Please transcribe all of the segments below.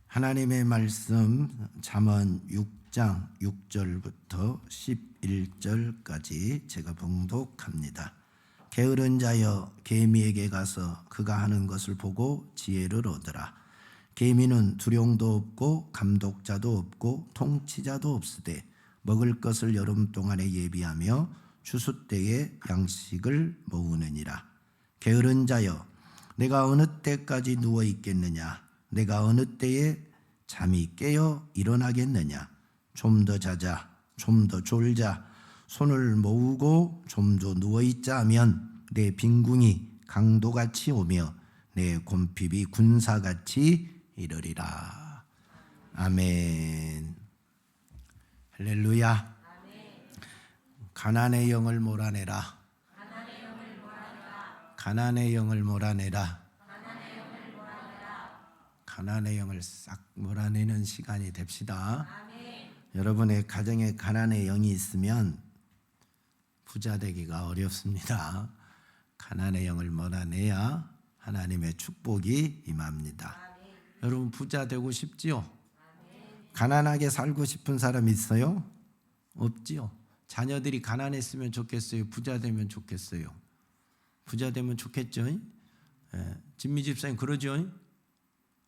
하나님의 말씀 잠언 6장 6절부터 11절까지 제가 봉독합니다. 게으른 자여 개미에게 가서 그가 하는 것을 보고 지혜를 얻으라. 개미는 두령도 없고 감독자도 없고 통치자도 없으되 먹을 것을 여름 동안에 예비하며 추수 때에 양식을 모으느니라. 게으른 자여 내가 어느 때까지 누워 있겠느냐? 내가 어느 때에 잠이 깨어 일어나겠느냐? 좀 더 자자, 좀 더 졸자, 손을 모으고 좀 더 누워있자 하면 내 빈궁이 강도같이 오며 내 곰핍이 군사같이 이르리라. 아멘. 할렐루야. 가난의 영을 몰아내라. 가난의 영을 몰아내라. 가난의 영을 싹 몰아내는 시간이 됩시다. 아멘. 여러분의 가정에 가난의 영이 있으면 부자 되기가 어렵습니다. 가난의 영을 몰아내야 하나님의 축복이 임합니다. 아멘. 여러분 부자 되고 싶지요? 아멘. 가난하게 살고 싶은 사람 있어요? 없지요. 자녀들이 가난했으면 좋겠어요? 부자 되면 좋겠어요? 부자 되면 좋겠죠? 진미 집사님 그러죠?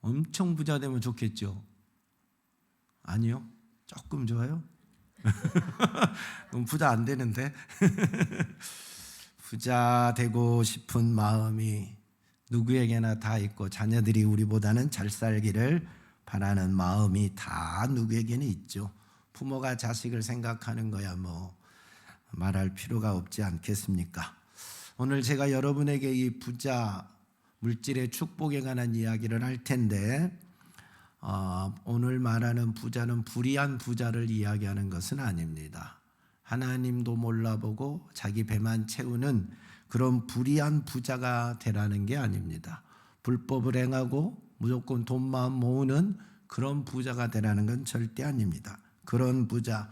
엄청 부자 되면 좋겠죠? 아니요? 조금 좋아요? 그럼 부자 안 되는데? 부자 되고 싶은 마음이 누구에게나 다 있고 자녀들이 우리보다는 잘 살기를 바라는 마음이 다 누구에게는 있죠. 부모가 자식을 생각하는 거야 뭐 말할 필요가 없지 않겠습니까? 오늘 제가 여러분에게 이 부자 물질의 축복에 관한 이야기를 할 텐데 오늘 말하는 부자는 불의한 부자를 이야기하는 것은 아닙니다. 하나님도 몰라보고 자기 배만 채우는 그런 불의한 부자가 되라는 게 아닙니다. 불법을 행하고 무조건 돈만 모으는 그런 부자가 되라는 건 절대 아닙니다. 그런 부자,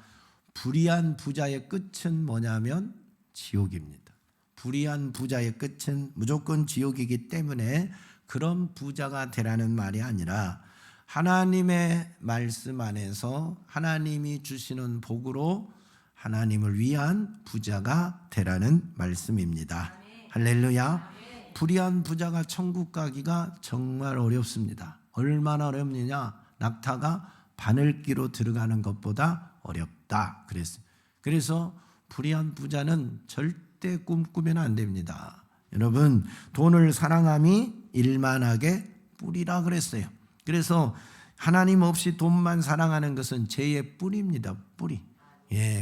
불의한 부자의 끝은 뭐냐면 지옥입니다. 불의한 부자의 끝은 무조건 지옥이기 때문에 그런 부자가 되라는 말이 아니라 하나님의 말씀 안에서 하나님이 주시는 복으로 하나님을 위한 부자가 되라는 말씀입니다. 아멘. 할렐루야. 아멘. 불의한 부자가 천국 가기가 정말 어렵습니다. 얼마나 어렵느냐? 낙타가 바늘기로 들어가는 것보다 어렵다 그랬어요. 그래서 불의한 부자는 절대 꿈꾸면 안 됩니다. 여러분 돈을 사랑함이 일만하게 뿌리라 그랬어요. 그래서 하나님 없이 돈만 사랑하는 것은 죄의 뿌리입니다. 뿌리.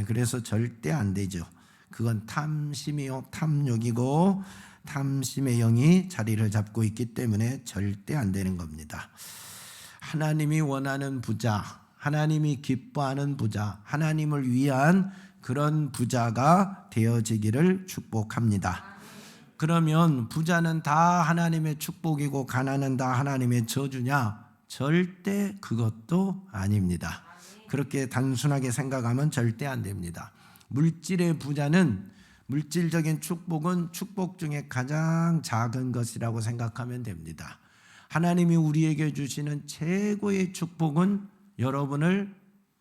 그래서 절대 안 되죠. 그건 탐심이요 탐욕이고 탐심의 영이 자리를 잡고 있기 때문에 절대 안 되는 겁니다. 하나님이 원하는 부자, 하나님이 기뻐하는 부자, 하나님을 위한 그런 부자가 되어지기를 축복합니다. 그러면 부자는 다 하나님의 축복이고 가난은 다 하나님의 저주냐? 절대 그것도 아닙니다. 그렇게 단순하게 생각하면 절대 안 됩니다. 물질의 부자는 물질적인 축복은 축복 중에 가장 작은 것이라고 생각하면 됩니다. 하나님이 우리에게 주시는 최고의 축복은 여러분을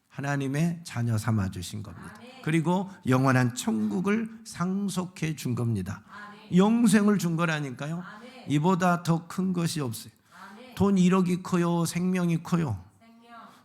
하나님의 자녀 삼아 주신 겁니다. 그리고 영원한 천국을 상속해 준 겁니다. 영생을 준 거라니까요. 이보다 더 큰 것이 없어요. 돈 1억이 커요? 생명이 커요?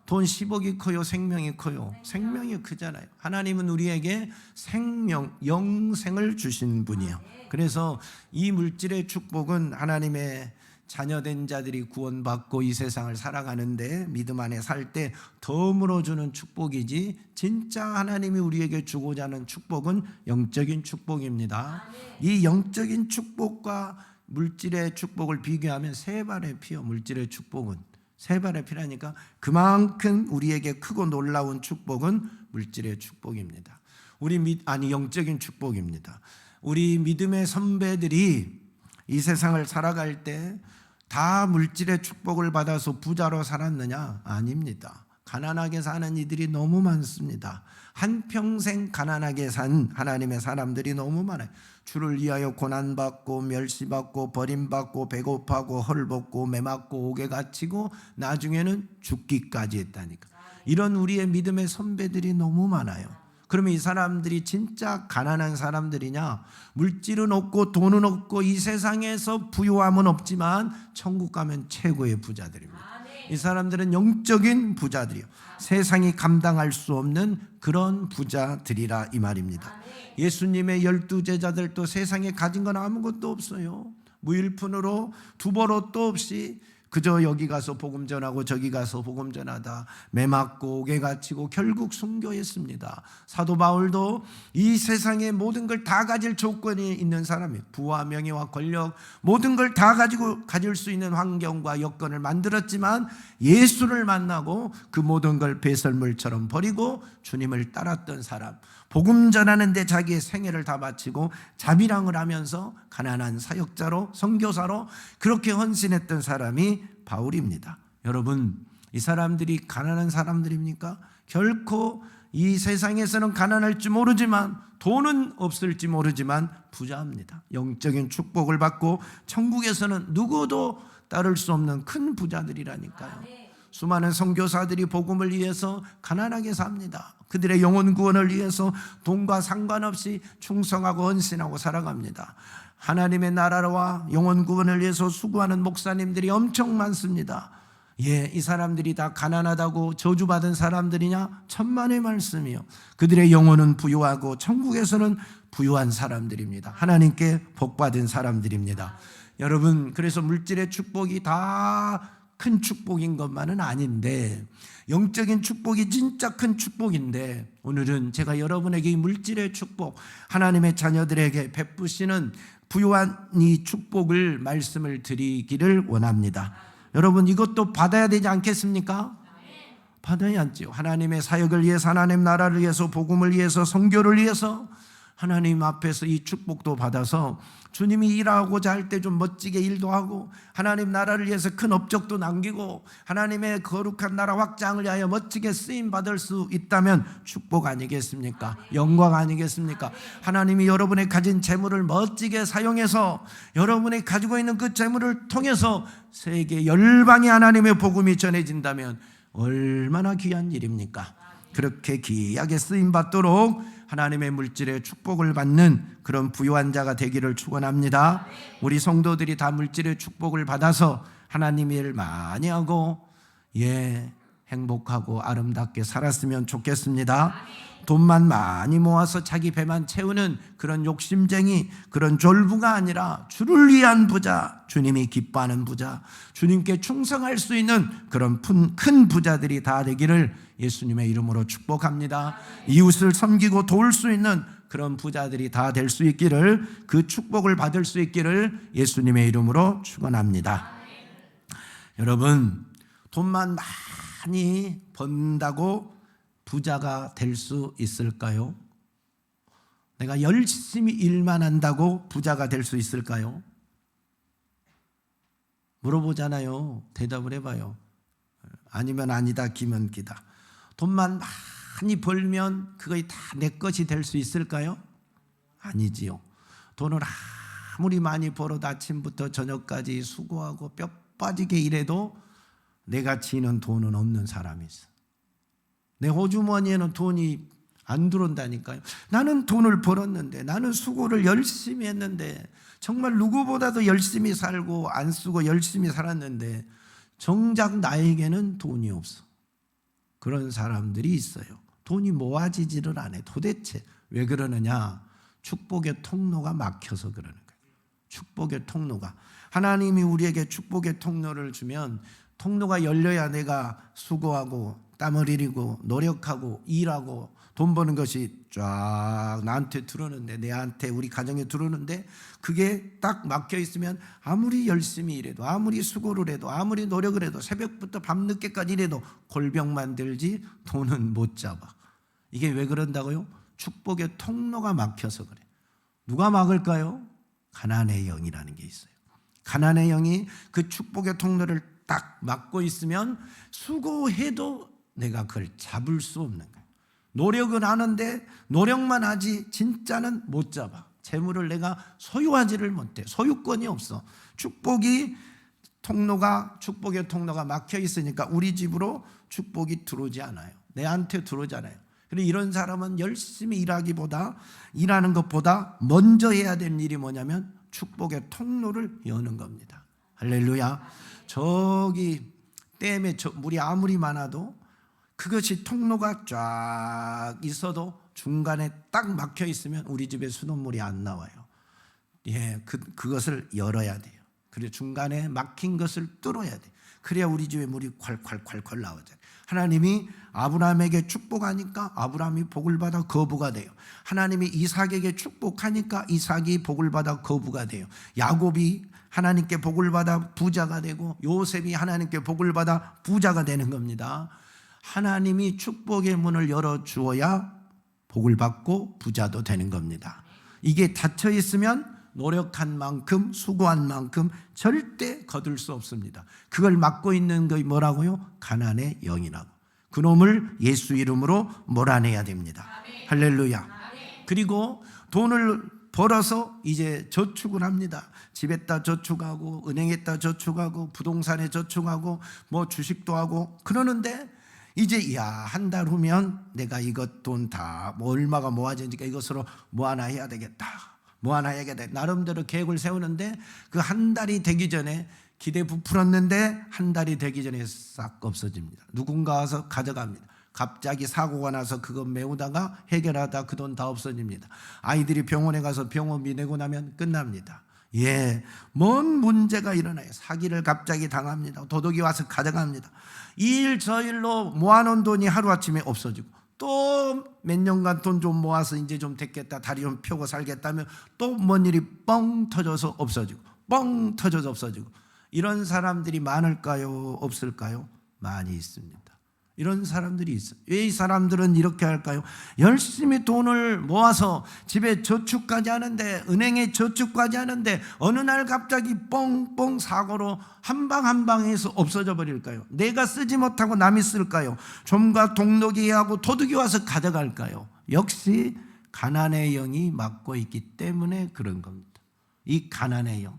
돈 10억이 커요? 생명이 커요? 생명이 크잖아요. 하나님은 우리에게 생명, 영생을 주신 분이에요. 그래서 이 물질의 축복은 하나님의 자녀된 자들이 구원받고 이 세상을 살아가는데 믿음 안에 살 때 덤으로 주는 축복이지 진짜 하나님이 우리에게 주고자 하는 축복은 영적인 축복입니다. 이 영적인 축복과 물질의 축복을 비교하면 세 발의 피요. 물질의 축복은 세 발의 피라니까 그만큼 우리에게 크고 놀라운 축복은 물질의 축복입니다. 영적인 축복입니다. 우리 믿음의 선배들이 이 세상을 살아갈 때 다 물질의 축복을 받아서 부자로 살았느냐? 아닙니다. 가난하게 사는 이들이 너무 많습니다. 한평생 가난하게 산 하나님의 사람들이 너무 많아요. 주를 위하여 고난받고 멸시받고 버림받고 배고파고 헐벗고 매맞고 옥에 갇히고 나중에는 죽기까지 했다니까. 이런 우리의 믿음의 선배들이 너무 많아요. 그러면 이 사람들이 진짜 가난한 사람들이냐? 물질은 없고 돈은 없고 이 세상에서 부유함은 없지만 천국 가면 최고의 부자들입니다. 이 사람들은 영적인 부자들이요, 세상이 감당할 수 없는 그런 부자들이라 이 말입니다. 예수님의 12제자들도 세상에 가진 건 아무것도 없어요. 무일푼으로 두벌옷도 없이 그저 여기 가서 복음 전하고 저기 가서 복음 전하다 매맞고 옥에 갇히고 결국 순교했습니다. 사도 바울도 이 세상의 모든 걸 다 가질 조건이 있는 사람이에요. 부와 명예와 권력 모든 걸 다 가질 수 있는 환경과 여건을 만들었지만 예수를 만나고 그 모든 걸 배설물처럼 버리고 주님을 따랐던 사람, 복음 전하는데 자기의 생애를 다 바치고 자비랑을 하면서 가난한 사역자로 선교사로 그렇게 헌신했던 사람이 바울입니다. 여러분, 이 사람들이 가난한 사람들입니까? 결코 이 세상에서는 가난할지 모르지만 돈은 없을지 모르지만 부자입니다. 영적인 축복을 받고 천국에서는 누구도 따를 수 없는 큰 부자들이라니까요. 수많은 선교사들이 복음을 위해서 가난하게 삽니다. 그들의 영혼 구원을 위해서 돈과 상관없이 충성하고 헌신하고 살아갑니다. 하나님의 나라와 영혼 구원을 위해서 수고하는 목사님들이 엄청 많습니다. 이 사람들이 다 가난하다고 저주받은 사람들이냐? 천만의 말씀이요. 그들의 영혼은 부유하고 천국에서는 부유한 사람들입니다. 하나님께 복받은 사람들입니다. 여러분, 그래서 물질의 축복이 다 큰 축복인 것만은 아닌데 영적인 축복이 진짜 큰 축복인데 오늘은 제가 여러분에게 이 물질의 축복, 하나님의 자녀들에게 베푸시는 부유한 이 축복을 말씀을 드리기를 원합니다. 여러분, 이것도 받아야 되지 않겠습니까? 받아야지요. 하나님의 사역을 위해서, 하나님 나라를 위해서, 복음을 위해서, 선교를 위해서 하나님 앞에서 이 축복도 받아서 주님이 일하고자 할 때 좀 멋지게 일도 하고 하나님 나라를 위해서 큰 업적도 남기고 하나님의 거룩한 나라 확장을 위하여 멋지게 쓰임받을 수 있다면 축복 아니겠습니까? 영광 아니겠습니까? 하나님이 여러분의 가진 재물을 멋지게 사용해서 여러분이 가지고 있는 그 재물을 통해서 세계 열방의 하나님의 복음이 전해진다면 얼마나 귀한 일입니까? 그렇게 귀하게 쓰임받도록 하나님의 물질의 축복을 받는 그런 부유한 자가 되기를 축원합니다. 우리 성도들이 다 물질의 축복을 받아서 하나님의 일을 많이 하고 행복하고 아름답게 살았으면 좋겠습니다. 돈만 많이 모아서 자기 배만 채우는 그런 욕심쟁이, 그런 졸부가 아니라 주를 위한 부자, 주님이 기뻐하는 부자, 주님께 충성할 수 있는 그런 큰 부자들이 다 되기를 예수님의 이름으로 축복합니다. 이웃을 섬기고 도울 수 있는 그런 부자들이 다 될 수 있기를, 그 축복을 받을 수 있기를 예수님의 이름으로 축원합니다. 여러분, 돈만 많이 번다고 부자가 될 수 있을까요? 내가 열심히 일만 한다고 부자가 될 수 있을까요? 물어보잖아요. 대답을 해봐요. 아니면 아니다, 기면 기다. 돈만 많이 벌면 그것이 다 내 것이 될 수 있을까요? 아니지요. 돈을 아무리 많이 벌어도 아침부터 저녁까지 수고하고 뼈 빠지게 일해도 내가 지는 돈은 없는 사람이 있어. 내 호주머니에는 돈이 안 들어온다니까요. 나는 돈을 벌었는데, 나는 수고를 열심히 했는데, 정말 누구보다도 열심히 살고 안 쓰고 열심히 살았는데 정작 나에게는 돈이 없어. 그런 사람들이 있어요. 돈이 모아지지를 않아요. 도대체 왜 그러느냐? 축복의 통로가 막혀서 그러는 거예요. 축복의 통로가, 하나님이 우리에게 축복의 통로를 주면 통로가 열려야 내가 수고하고 땀 흘리고 노력하고 일하고 돈 버는 것이 쫙 나한테 들어오는데, 내한테, 우리 가정에 들어오는데, 그게 딱 막혀 있으면 아무리 열심히 일해도, 아무리 수고를 해도, 아무리 노력을 해도, 새벽부터 밤늦게까지 일해도 골병만 들지 돈은 못 잡아. 이게 왜 그런다고요? 축복의 통로가 막혀서 그래. 누가 막을까요? 가난의 영이라는 게 있어요. 가난의 영이 그 축복의 통로를 딱 막고 있으면 수고해도 내가 그걸 잡을 수 없는 거예요. 노력은 하는데 노력만 하지 진짜는 못 잡아. 재물을 내가 소유하지를 못해. 소유권이 없어. 축복의 통로가 막혀 있으니까 우리 집으로 축복이 들어오지 않아요. 내한테 들어오지 않아요. 그리고 이런 사람은 열심히 일하는 것보다 먼저 해야 될 일이 뭐냐면 축복의 통로를 여는 겁니다. 할렐루야. 저기 댐에 물이 아무리 많아도 그것이 통로가 쫙 있어도 중간에 딱 막혀 있으면 우리 집에 수돗물이 안 나와요. 예, 그것을 열어야 돼요. 그리고 중간에 막힌 것을 뚫어야 돼. 그래야 우리 집에 물이 콸콸콸콸 나오잖아요. 하나님이 아브라함에게 축복하니까 아브라함이 복을 받아 거부가 돼요. 하나님이 이삭에게 축복하니까 이삭이 복을 받아 거부가 돼요. 야곱이 하나님께 복을 받아 부자가 되고 요셉이 하나님께 복을 받아 부자가 되는 겁니다. 하나님이 축복의 문을 열어주어야 복을 받고 부자도 되는 겁니다. 이게 닫혀 있으면 노력한 만큼 수고한 만큼 절대 거둘 수 없습니다. 그걸 막고 있는 게 뭐라고요? 가난의 영이라고. 그놈을 예수 이름으로 몰아내야 됩니다. 할렐루야. 그리고 돈을 벌어서 이제 저축을 합니다. 집에다 저축하고 은행에다 저축하고 부동산에 저축하고 뭐 주식도 하고 그러는데 이제 한 달 후면 내가 이것 돈 다 얼마가 모아지니까 이것으로 뭐 하나 해야 되겠다. 뭐 하나 해야겠다. 나름대로 계획을 세우는데 그 한 달이 되기 전에 기대 부풀었는데 한 달이 되기 전에 싹 없어집니다. 누군가 와서 가져갑니다. 갑자기 사고가 나서 그거 메우다가 해결하다 그 돈 다 없어집니다. 아이들이 병원에 가서 병원비 내고 나면 끝납니다. 예, 뭔 문제가 일어나요. 사기를 갑자기 당합니다. 도둑이 와서 가져갑니다. 이 일 저 일로 모아놓은 돈이 하루아침에 없어지고 또 몇 년간 돈 좀 모아서 이제 좀 됐겠다 다리 좀 펴고 살겠다면 또 뭔 일이 뻥 터져서 없어지고 뻥 터져서 없어지고 이런 사람들이 많을까요? 없을까요? 많이 있습니다. 이런 사람들이 있어요. 왜 이 사람들은 이렇게 할까요? 열심히 돈을 모아서 집에 저축까지 하는데 은행에 저축까지 하는데 어느 날 갑자기 뻥뻥 사고로 한 방 해서 없어져 버릴까요? 내가 쓰지 못하고 남이 쓸까요? 좀과 동독이하고 도둑이 와서 가져갈까요? 역시 가난의 영이 막고 있기 때문에 그런 겁니다. 이 가난의 영.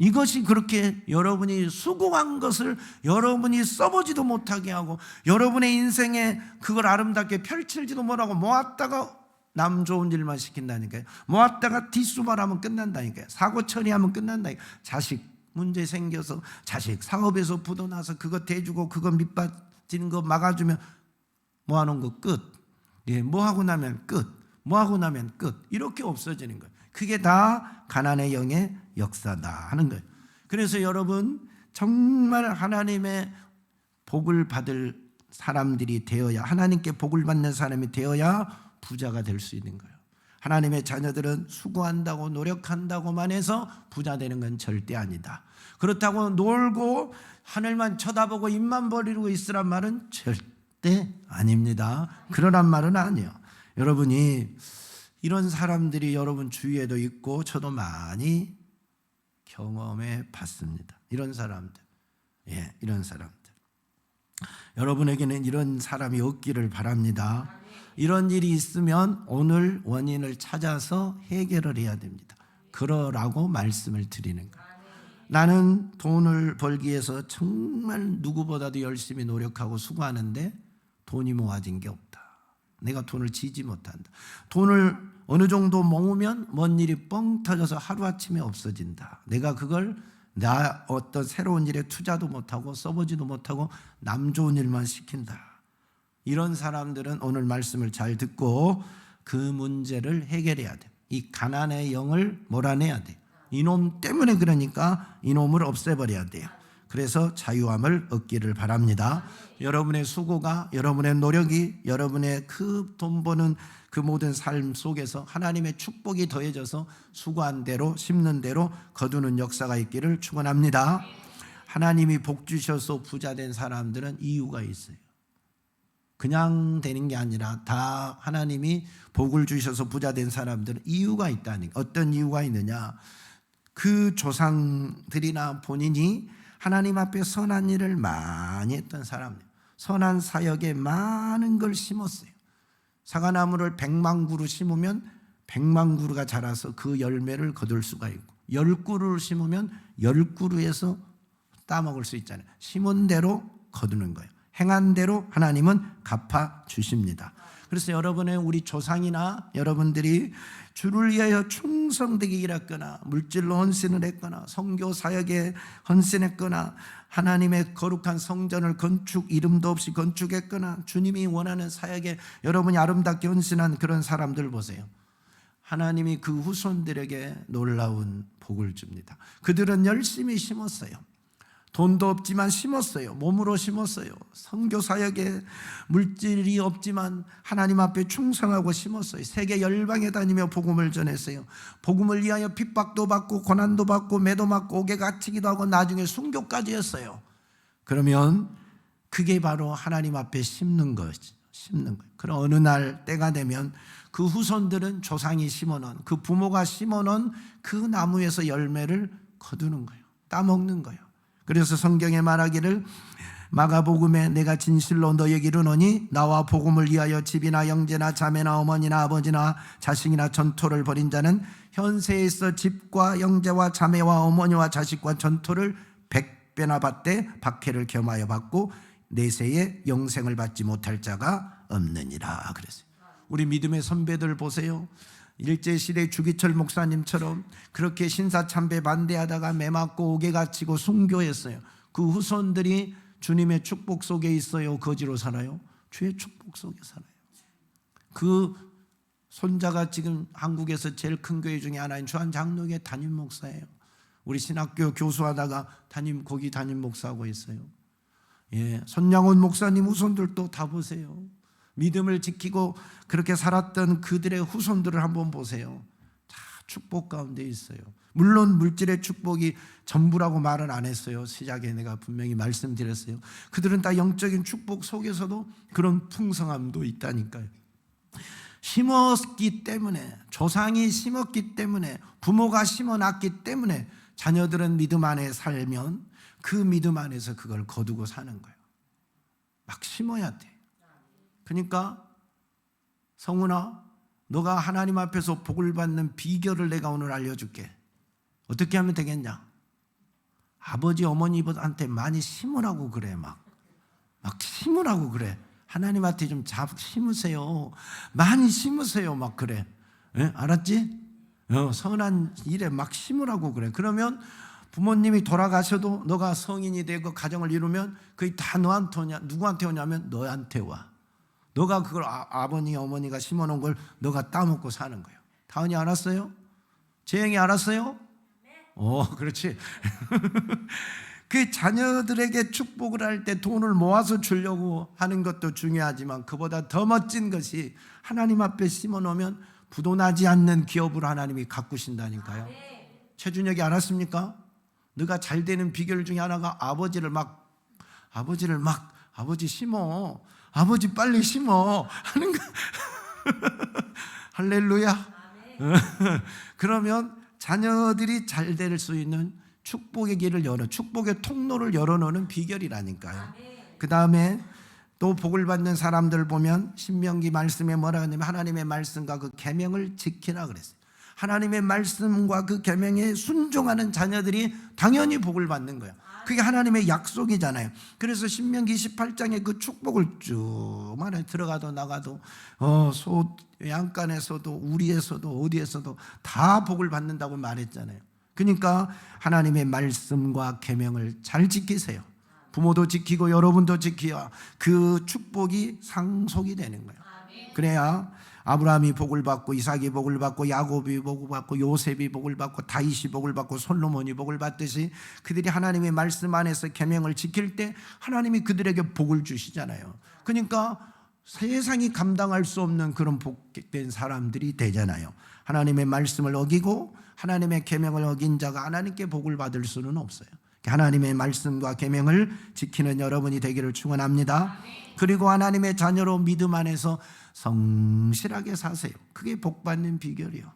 이것이 그렇게 여러분이 수고한 것을 여러분이 써보지도 못하게 하고 여러분의 인생에 그걸 아름답게 펼칠지도 못하고 모았다가 남 좋은 일만 시킨다니까요. 모았다가 뒷수발하면 끝난다니까요. 사고 처리하면 끝난다니까요. 자식 문제 생겨서 자식 사업에서 부도나서 그거 대주고 그거 밑빠지는 거 막아주면 모아놓은 거 끝. 예, 뭐하고 나면 끝. 뭐하고 나면 끝. 이렇게 없어지는 거예요. 그게 다 가난의 영의 역사다 하는 거예요. 그래서 여러분 정말 하나님의 복을 받을 사람들이 되어야 하나님께 복을 받는 사람이 되어야 부자가 될 수 있는 거예요. 하나님의 자녀들은 수고한다고 노력한다고만 해서 부자 되는 건 절대 아니다. 그렇다고 놀고 하늘만 쳐다보고 입만 벌리고 있으란 말은 절대 아닙니다. 그러란 말은 아니에요. 여러분이 이런 사람들이 여러분 주위에도 있고 저도 많이 경험해 봤습니다. 이런 사람들. 예, 이런 사람들. 여러분에게는 이런 사람이 없기를 바랍니다. 이런 일이 있으면 오늘 원인을 찾아서 해결을 해야 됩니다. 그러라고 말씀을 드리는 거예요. 나는 돈을 벌기 위해서 정말 누구보다도 열심히 노력하고 수고하는데 돈이 모아진 게 없다. 내가 돈을 지지 못한다. 돈을 어느 정도 모으면 뭔 일이 뻥 터져서 하루아침에 없어진다. 내가 그걸 나 어떤 새로운 일에 투자도 못하고 써보지도 못하고 남 좋은 일만 시킨다. 이런 사람들은 오늘 말씀을 잘 듣고 그 문제를 해결해야 돼. 이 가난의 영을 몰아내야 돼. 이놈 때문에 그러니까 이놈을 없애버려야 돼요. 그래서 자유함을 얻기를 바랍니다. 여러분의 수고가, 여러분의 노력이, 여러분의 그 돈 버는 그 모든 삶 속에서 하나님의 축복이 더해져서 수고한 대로 심는 대로 거두는 역사가 있기를 축원합니다. 하나님이 복 주셔서 부자 된 사람들은 이유가 있어요. 그냥 되는 게 아니라 다 하나님이 복을 주셔서 부자 된 사람들은 이유가 있다니까. 어떤 이유가 있느냐? 그 조상들이나 본인이 하나님 앞에 선한 일을 많이 했던 사람들, 선한 사역에 많은 걸 심었어요. 사과나무를 100만 그루 심으면 100만 그루가 자라서 그 열매를 거둘 수가 있고 10그루를 심으면 10그루에서 따먹을 수 있잖아요. 심은 대로 거두는 거예요. 행한 대로 하나님은 갚아 주십니다. 그래서 여러분의 우리 조상이나 여러분들이 주를 위하여 충성되게 일했거나 물질로 헌신을 했거나 선교 사역에 헌신했거나 하나님의 거룩한 성전을 이름도 없이 건축했거나 주님이 원하는 사역에 여러분이 아름답게 헌신한 그런 사람들 보세요. 하나님이 그 후손들에게 놀라운 복을 줍니다. 그들은 열심히 심었어요. 돈도 없지만 심었어요. 몸으로 심었어요. 선교 사역에 물질이 없지만 하나님 앞에 충성하고 심었어요. 세계 열방에 다니며 복음을 전했어요. 복음을 위하여 핍박도 받고 고난도 받고 매도 맞고 옥에 갇히기도 하고 나중에 순교까지 했어요. 그러면 그게 바로 하나님 앞에 심는 거죠. 심는 거예요. 그럼 어느 날 때가 되면 그 후손들은 조상이 심어놓은 그 부모가 심어놓은 그 나무에서 열매를 거두는 거예요. 따먹는 거예요. 그래서 성경에 말하기를 마가복음에 내가 진실로 너에게 이르노니 나와 복음을 위하여 집이나 형제나 자매나 어머니나 아버지나 자식이나 전토를 벌인 자는 현세에 있어 집과 형제와 자매와 어머니와 자식과 전토를 100배나 받되 박해를 겸하여 받고 내세에 영생을 받지 못할 자가 없느니라 그랬어요. 우리 믿음의 선배들 보세요. 일제시대 주기철 목사님처럼 그렇게 신사참배 반대하다가 매 맞고 옥에 갇히고 순교했어요. 그 후손들이 주님의 축복 속에 있어요? 거지로 살아요? 주의 축복 속에 살아요. 그 손자가 지금 한국에서 제일 큰 교회 중에 하나인 주한장로교회 담임 목사예요. 우리 신학교 교수하다가 거기 담임 목사하고 있어요. 예, 손양원 목사님 후손들도 다 보세요. 믿음을 지키고 그렇게 살았던 그들의 후손들을 한번 보세요. 다 축복 가운데 있어요. 물론 물질의 축복이 전부라고 말은 안 했어요. 시작에 내가 분명히 말씀드렸어요. 그들은 다 영적인 축복 속에서도 그런 풍성함도 있다니까요. 심었기 때문에, 조상이 심었기 때문에, 부모가 심어놨기 때문에 자녀들은 믿음 안에 살면 그 믿음 안에서 그걸 거두고 사는 거예요. 막 심어야 돼. 그러니까 성훈아, 너가 하나님 앞에서 복을 받는 비결을 내가 오늘 알려줄게. 어떻게 하면 되겠냐? 아버지 어머니한테 많이 심으라고 그래. 막 심으라고 그래. 하나님한테 좀 심으세요. 많이 심으세요. 막 그래. 예? 알았지? 선한 일에 막 심으라고 그래. 그러면 부모님이 돌아가셔도 너가 성인이 되고 가정을 이루면 그게 다 너한테 오냐? 누구한테 오냐면 너한테 와. 너가 그걸 아버니 어머니가 심어놓은 걸 너가 따먹고 사는 거예요. 다은이 알았어요? 재영이 알았어요? 네. 그렇지. 그 자녀들에게 축복을 할 때 돈을 모아서 주려고 하는 것도 중요하지만 그보다 더 멋진 것이 하나님 앞에 심어놓으면 부도나지 않는 기업을 하나님이 가꾸신다니까요. 네. 최준혁이 알았습니까? 너가 잘 되는 비결 중에 하나가 아버지를 막 아버지 심어. 아버지 빨리 심어 하는 거. 할렐루야. 그러면 자녀들이 잘 될 수 있는 축복의 길을 축복의 통로를 열어놓는 비결이라니까요. 그 다음에 또 복을 받는 사람들 보면 신명기 말씀에 뭐라 하냐면 하나님의 말씀과 그 계명을 지키라 그랬어요. 하나님의 말씀과 그 계명에 순종하는 자녀들이 당연히 복을 받는 거예요. 그게 하나님의 약속이잖아요. 그래서 신명기 28장에 그 축복을 쭉 말해 들어가도 나가도 양간에서도 우리에서도 어디에서도 다 복을 받는다고 말했잖아요. 그러니까 하나님의 말씀과 계명을 잘 지키세요. 부모도 지키고 여러분도 지켜야 그 축복이 상속이 되는 거예요. 그래야 아브라함이 복을 받고 이삭이 복을 받고 야곱이 복을 받고 요셉이 복을 받고 다윗이 복을 받고 솔로몬이 복을 받듯이 그들이 하나님의 말씀 안에서 계명을 지킬 때 하나님이 그들에게 복을 주시잖아요. 그러니까 세상이 감당할 수 없는 그런 복된 사람들이 되잖아요. 하나님의 말씀을 어기고 하나님의 계명을 어긴 자가 하나님께 복을 받을 수는 없어요. 하나님의 말씀과 계명을 지키는 여러분이 되기를 축원합니다. 그리고 하나님의 자녀로 믿음 안에서 성실하게 사세요. 그게 복받는 비결이요.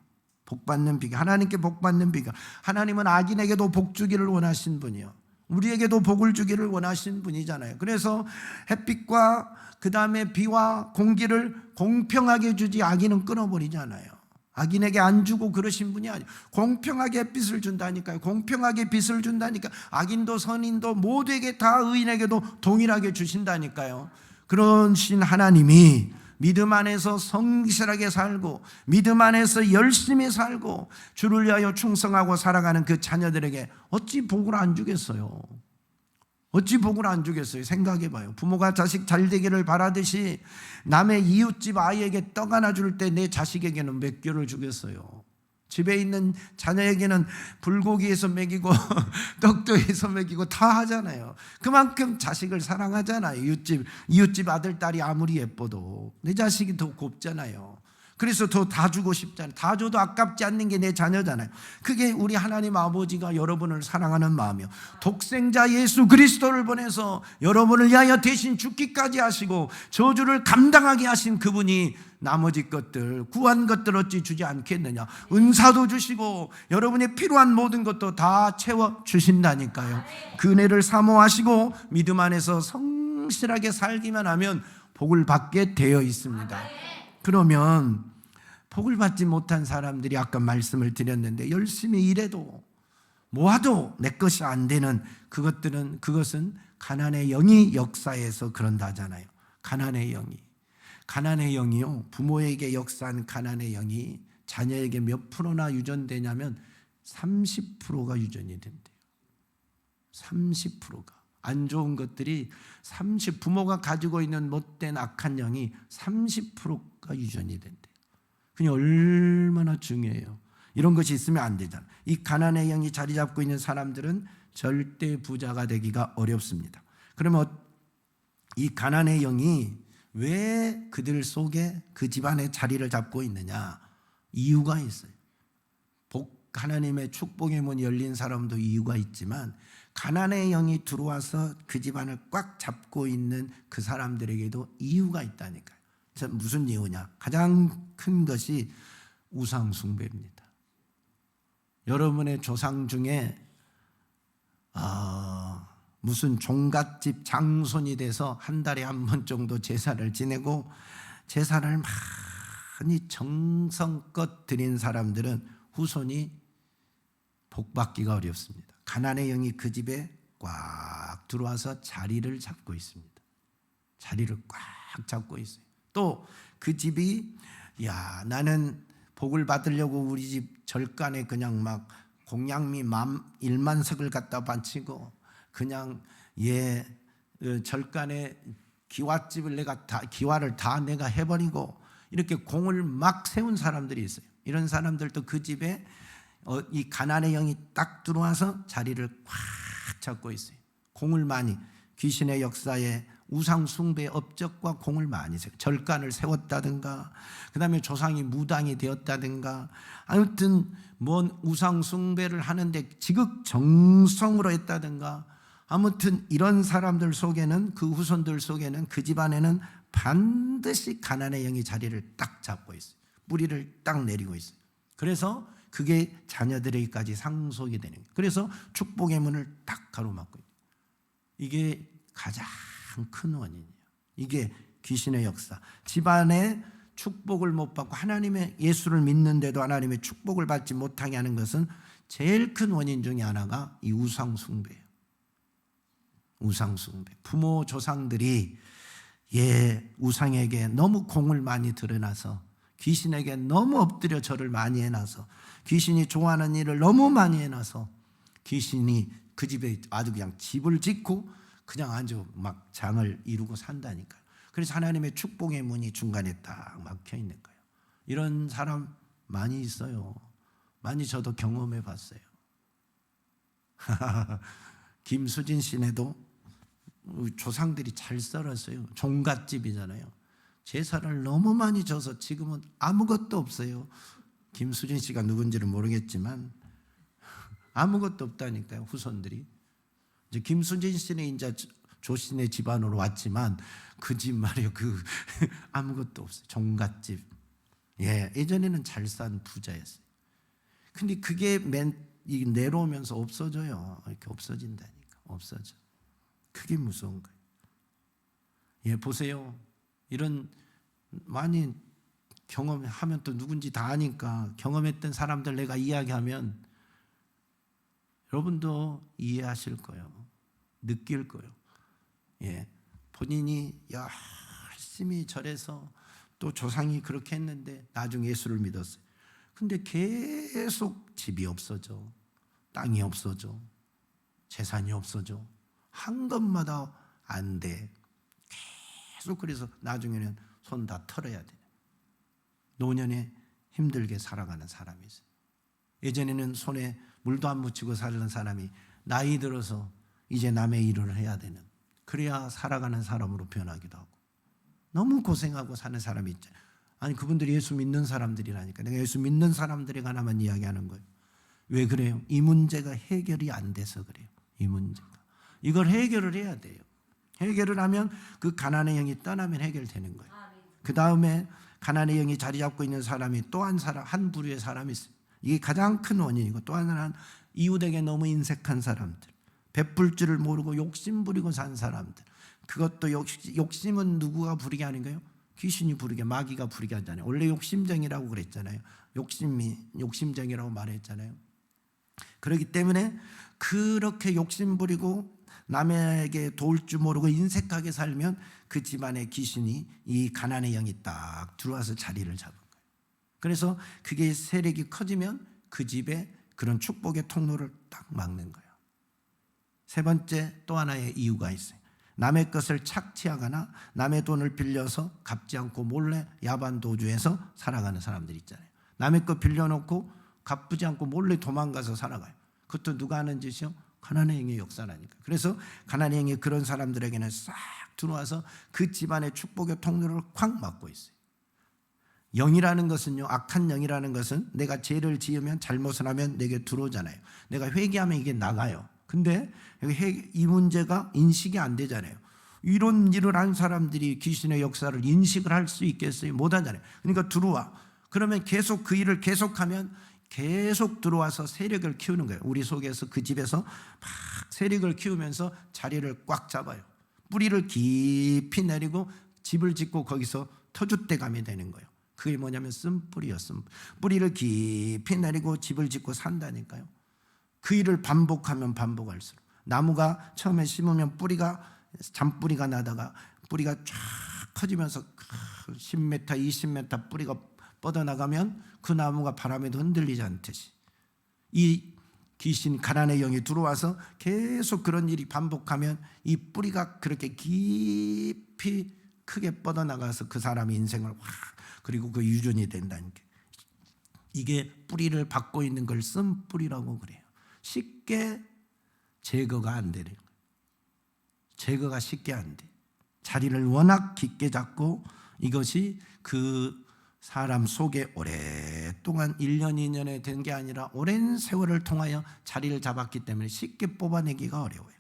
복받는 비결. 하나님께 복받는 비결. 하나님은 악인에게도 복 주기를 원하신 분이요. 우리에게도 복을 주기를 원하신 분이잖아요. 그래서 햇빛과 그 다음에 비와 공기를 공평하게 주지 악인은 끊어버리잖아요. 악인에게 안 주고 그러신 분이 아니에요. 공평하게 빚을 준다니까요. 공평하게 빚을 준다니까. 악인도 선인도 모두에게 다 의인에게도 동일하게 주신다니까요. 그러신 하나님이 믿음 안에서 성실하게 살고 믿음 안에서 열심히 살고 주를 위하여 충성하고 살아가는 그 자녀들에게 어찌 복을 안 주겠어요? 어찌 복을 안 주겠어요? 생각해 봐요. 부모가 자식 잘 되기를 바라듯이 남의 이웃집 아이에게 떡 하나 줄 때 내 자식에게는 몇 개를 주겠어요? 집에 있는 자녀에게는 불고기에서 먹이고 떡도 해서 먹이고 다 하잖아요. 그만큼 자식을 사랑하잖아요. 이웃집 아들, 딸이 아무리 예뻐도 내 자식이 더 곱잖아요. 그래서 더 다 주고 싶잖아요. 다 줘도 아깝지 않는 게 내 자녀잖아요. 그게 우리 하나님 아버지가 여러분을 사랑하는 마음이요. 독생자 예수 그리스도를 보내서 여러분을 위하여 대신 죽기까지 하시고 저주를 감당하게 하신 그분이 나머지 것들, 구한 것들 어찌 주지 않겠느냐. 은사도 주시고 여러분이 필요한 모든 것도 다 채워주신다니까요. 그 은혜를 사모하시고 믿음 안에서 성실하게 살기만 하면 복을 받게 되어 있습니다. 그러면 복을 받지 못한 사람들이 아까 말씀을 드렸는데 열심히 일해도 모아도 내 것이 안 되는 그것은 가난의 영이 역사에서 그런다잖아요. 가난의 영이요. 부모에게 역사한 가난의 영이 자녀에게 몇 프로나 유전되냐면 30%가 유전이 된대요. 30%가. 안 좋은 것들이 부모가 가지고 있는 못된 악한 영이 30%가 유전이 된대요. 그게 얼마나 중요해요. 이런 것이 있으면 안 되잖아요. 이 가난의 영이 자리 잡고 있는 사람들은 절대 부자가 되기가 어렵습니다. 그러면 이 가난의 영이 왜 그들 속에 그 집안에 자리를 잡고 있느냐? 이유가 있어요. 하나님의 축복의 문이 열린 사람도 이유가 있지만 가난의 영이 들어와서 그 집안을 꽉 잡고 있는 그 사람들에게도 이유가 있다니까요. 무슨 이유냐? 가장 큰 것이 우상 숭배입니다. 여러분의 조상 중에 무슨 종갓집 장손이 돼서 한 달에 한 번 정도 제사를 지내고 제사를 많이 정성껏 드린 사람들은 후손이 복받기가 어렵습니다. 가난의 영이 그 집에 꽉 들어와서 자리를 잡고 있습니다. 자리를 꽉 잡고 있어요. 또 그 집이 나는 복을 받으려고 우리 집 절간에 그냥 막 공양미 1만 석을 갖다 바치고 그냥 절간에 기와집을 기와를 다 내가 해버리고 이렇게 공을 막 세운 사람들이 있어요. 이런 사람들도 그 집에 이 가난의 영이 딱 들어와서 자리를 꽉 잡고 있어요. 공을 많이, 귀신의 역사에 우상 숭배 업적과 공을 많이 세워 절간을 세웠다든가 그 다음에 조상이 무당이 되었다든가 아무튼 뭔 우상 숭배를 하는데 지극정성으로 했다든가 아무튼 이런 사람들 속에는 그 후손들 속에는 그 집안에는 반드시 가난의 영이 자리를 딱 잡고 있어요. 뿌리를 딱 내리고 있어요. 그래서 그게 자녀들에게까지 상속이 되는 거예요. 그래서 축복의 문을 딱 가로막고 있어요. 이게 가장 큰 원인이에요. 이게 귀신의 역사. 집안에 축복을 못 받고 하나님의 예수를 믿는데도 하나님의 축복을 받지 못하게 하는 것은 제일 큰 원인 중에 하나가 이 우상 숭배예요. 우상 숭배. 부모 조상들이 우상에게 너무 공을 많이 들여놔서 귀신에게 너무 엎드려 절을 많이 해놔서 귀신이 좋아하는 일을 너무 많이 해놔서 귀신이 그 집에 아주 그냥 집을 짓고 그냥 아주 막 장을 이루고 산다니까요. 그래서 하나님의 축복의 문이 중간에 딱 막혀 있는 거예요. 이런 사람 많이 있어요. 많이 저도 경험해 봤어요. 김수진 씨네도 조상들이 잘 썰었어요. 종갓집이잖아요. 제사를 너무 많이 져서 지금은 아무것도 없어요. 김수진 씨가 누군지는 모르겠지만 아무것도 없다니까요. 후손들이. 이제 김수진 씨는 이제 조씨네 집안으로 왔지만 그 집 말이에요. 아무것도 없어요. 종갓집. 예전에는 잘 산 부자였어요. 근데 그게 내려오면서 없어져요. 이렇게 없어진다니까. 없어져. 그게 무서운 거예요. 보세요. 이런 많이 경험하면 또 누군지 다 아니까 경험했던 사람들 내가 이야기하면 여러분도 이해하실 거예요. 느낄 거예요. 예, 본인이 열심히 절해서 또 조상이 그렇게 했는데 나중에 예수를 믿었어요. 근데 계속 집이 없어져, 땅이 없어져, 재산이 없어져, 한 것마다 안 돼. 계속 그래서 나중에는 손 다 털어야 돼. 노년에 힘들게 살아가는 사람이 있어요. 예전에는 손에 물도 안 묻히고 살던 사람이 나이 들어서 이제 남의 일을 해야 되는, 그래야 살아가는 사람으로 변하기도 하고, 너무 고생하고 사는 사람이 있잖아요. 아니 그분들이 예수 믿는 사람들이라니까. 내가 예수 믿는 사람들에 관한만 이야기하는 거예요. 왜 그래요? 이 문제가 해결이 안 돼서 그래요. 이 문제가. 이걸 해결을 해야 돼요. 해결을 하면 그 가난의 영이 떠나면 해결되는 거예요. 그 다음에 가난의 영이 자리 잡고 있는 사람이 또 한 사람, 한 부류의 사람이 있어요. 이게 가장 큰 원인이고, 또 하나는 이웃에게 너무 인색한 사람들, 베풀 줄을 모르고 욕심 부리고 산 사람들. 그것도 욕심은 누구가 부리게 하는 거예요? 귀신이 부리게, 마귀가 부리게 하잖아요. 원래 욕심쟁이라고 그랬잖아요. 욕심쟁이라고 말했잖아요. 그렇기 때문에 그렇게 욕심 부리고 남에게 도울 줄 모르고 인색하게 살면 그 집안에 귀신이, 이 가난의 영이 딱 들어와서 자리를 잡은 거예요. 그래서 그게 세력이 커지면 그 집에 그런 축복의 통로를 딱 막는 거예요. 세 번째, 또 하나의 이유가 있어요. 남의 것을 착취하거나 남의 돈을 빌려서 갚지 않고 몰래 야반 도주해서 살아가는 사람들 있잖아요. 남의 것 빌려놓고 갚지 않고 몰래 도망가서 살아가요. 그것도 누가 하는 짓이요? 가난의 영의 역사라니까. 그래서 가난의 영이 그런 사람들에게는 싹 들어와서 그 집안의 축복의 통로를 콱 막고 있어요. 영이라는 것은요, 악한 영이라는 것은 내가 죄를 지으면, 잘못을 하면 내게 들어오잖아요. 내가 회개하면 이게 나가요. 근데 이 문제가 인식이 안 되잖아요. 이런 일을 한 사람들이 귀신의 역사를 인식을 할 수 있겠어요? 못 하잖아요. 그러니까 들어와. 그러면 계속 그 일을 계속하면 계속 들어와서 세력을 키우는 거예요. 우리 속에서, 그 집에서 막 세력을 키우면서 자리를 꽉 잡아요. 뿌리를 깊이 내리고 집을 짓고 거기서 터줏대감이 되는 거예요. 그게 뭐냐면 쓴뿌리요. 뿌리를 깊이 내리고 집을 짓고 산다니까요. 그 일을 반복하면 반복할수록, 나무가 처음에 심으면 뿌리가, 잔뿌리가 나다가 뿌리가 쫙 커지면서 10m, 20m 뿌리가 뻗어나가면 그 나무가 바람에도 흔들리지 않듯이, 이 귀신, 가난의 영이 들어와서 계속 그런 일이 반복하면 이 뿌리가 그렇게 깊이 크게 뻗어나가서 그 사람의 인생을 확, 그리고 그 유전이 된다는 게, 이게 뿌리를 받고 있는 걸 쓴뿌리라고 그래요. 쉽게 제거가 안 되는 거예요. 제거가 쉽게 안 돼. 자리를 워낙 깊게 잡고 이것이 그 사람 속에 오랫동안 1년, 2년에 된 게 아니라 오랜 세월을 통하여 자리를 잡았기 때문에 쉽게 뽑아내기가 어려워요.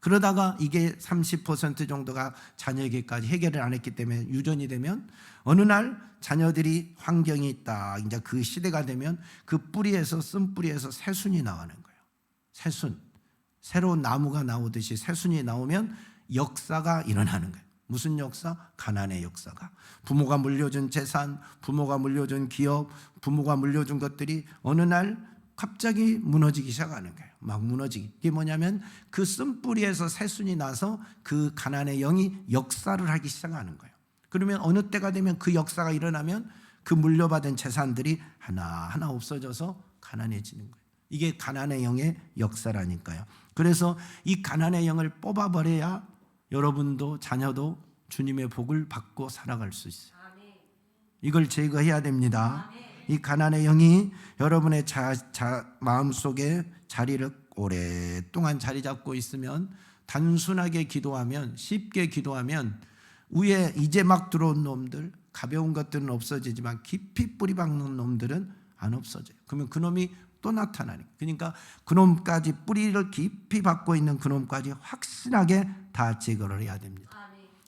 그러다가 이게 30% 정도가 자녀에게까지 해결을 안 했기 때문에 유전이 되면 어느 날 자녀들이 환경이 있다, 이제 그 시대가 되면 그 뿌리에서, 쓴 뿌리에서 새순이 나오는 거예요. 새순, 새로운 나무가 나오듯이 새순이 나오면 역사가 일어나는 거예요. 무슨 역사? 가난의 역사가. 부모가 물려준 재산, 부모가 물려준 기업, 부모가 물려준 것들이 어느 날 갑자기 무너지기 시작하는 거예요. 막 무너지기. 이게 뭐냐면 그 쓴뿌리에서 새순이 나서 그 가난의 영이 역사를 하기 시작하는 거예요. 그러면 어느 때가 되면 그 역사가 일어나면 그 물려받은 재산들이 하나하나 없어져서 가난해지는 거예요. 이게 가난의 영의 역사라니까요. 그래서 이 가난의 영을 뽑아버려야 여러분도 자녀도 주님의 복을 받고 살아갈 수 있어요. 이걸 제거해야 됩니다. 이 가난의 영이 여러분의 마음속에 자리를 오랫동안 자리 잡고 있으면, 단순하게 기도하면, 쉽게 기도하면 위에 이제 막 들어온 놈들, 가벼운 것들은 없어지지만 깊이 뿌리 박는 놈들은 안 없어져요. 그러면 그 놈이 또 나타나니까. 그러니까 그 놈까지, 뿌리를 깊이 박고 있는 그 놈까지 확실하게 다 제거를 해야 됩니다.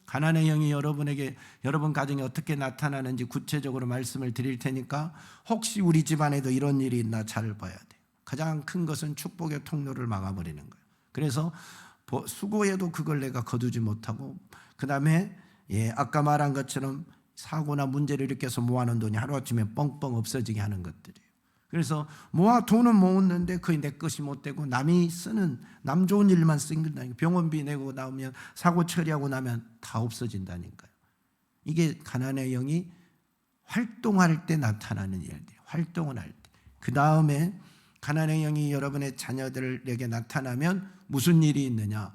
가난의 영이 여러분에게, 여러분 가정에 어떻게 나타나는지 구체적으로 말씀을 드릴 테니까 혹시 우리 집안에도 이런 일이 있나 잘 봐야 돼요. 가장 큰 것은 축복의 통로를 막아버리는 거예요. 그래서 수고해도 그걸 내가 거두지 못하고, 그 다음에 아까 말한 것처럼 사고나 문제를 일으켜서 모아놓은 돈이 하루아침에 뻥뻥 없어지게 하는 것들이에요. 그래서 돈은 모았는데 그게 내 것이 못 되고 남이 쓰는 남 좋은 일만 쓰인다니까. 병원비 내고 나오면 사고 처리하고 나면 다 없어진다니까요. 이게 가난의 영이 활동할 때 나타나는 일들이에요. 활동을 할 때. 그 다음에 가난의 영이 여러분의 자녀들에게 나타나면 무슨 일이 있느냐?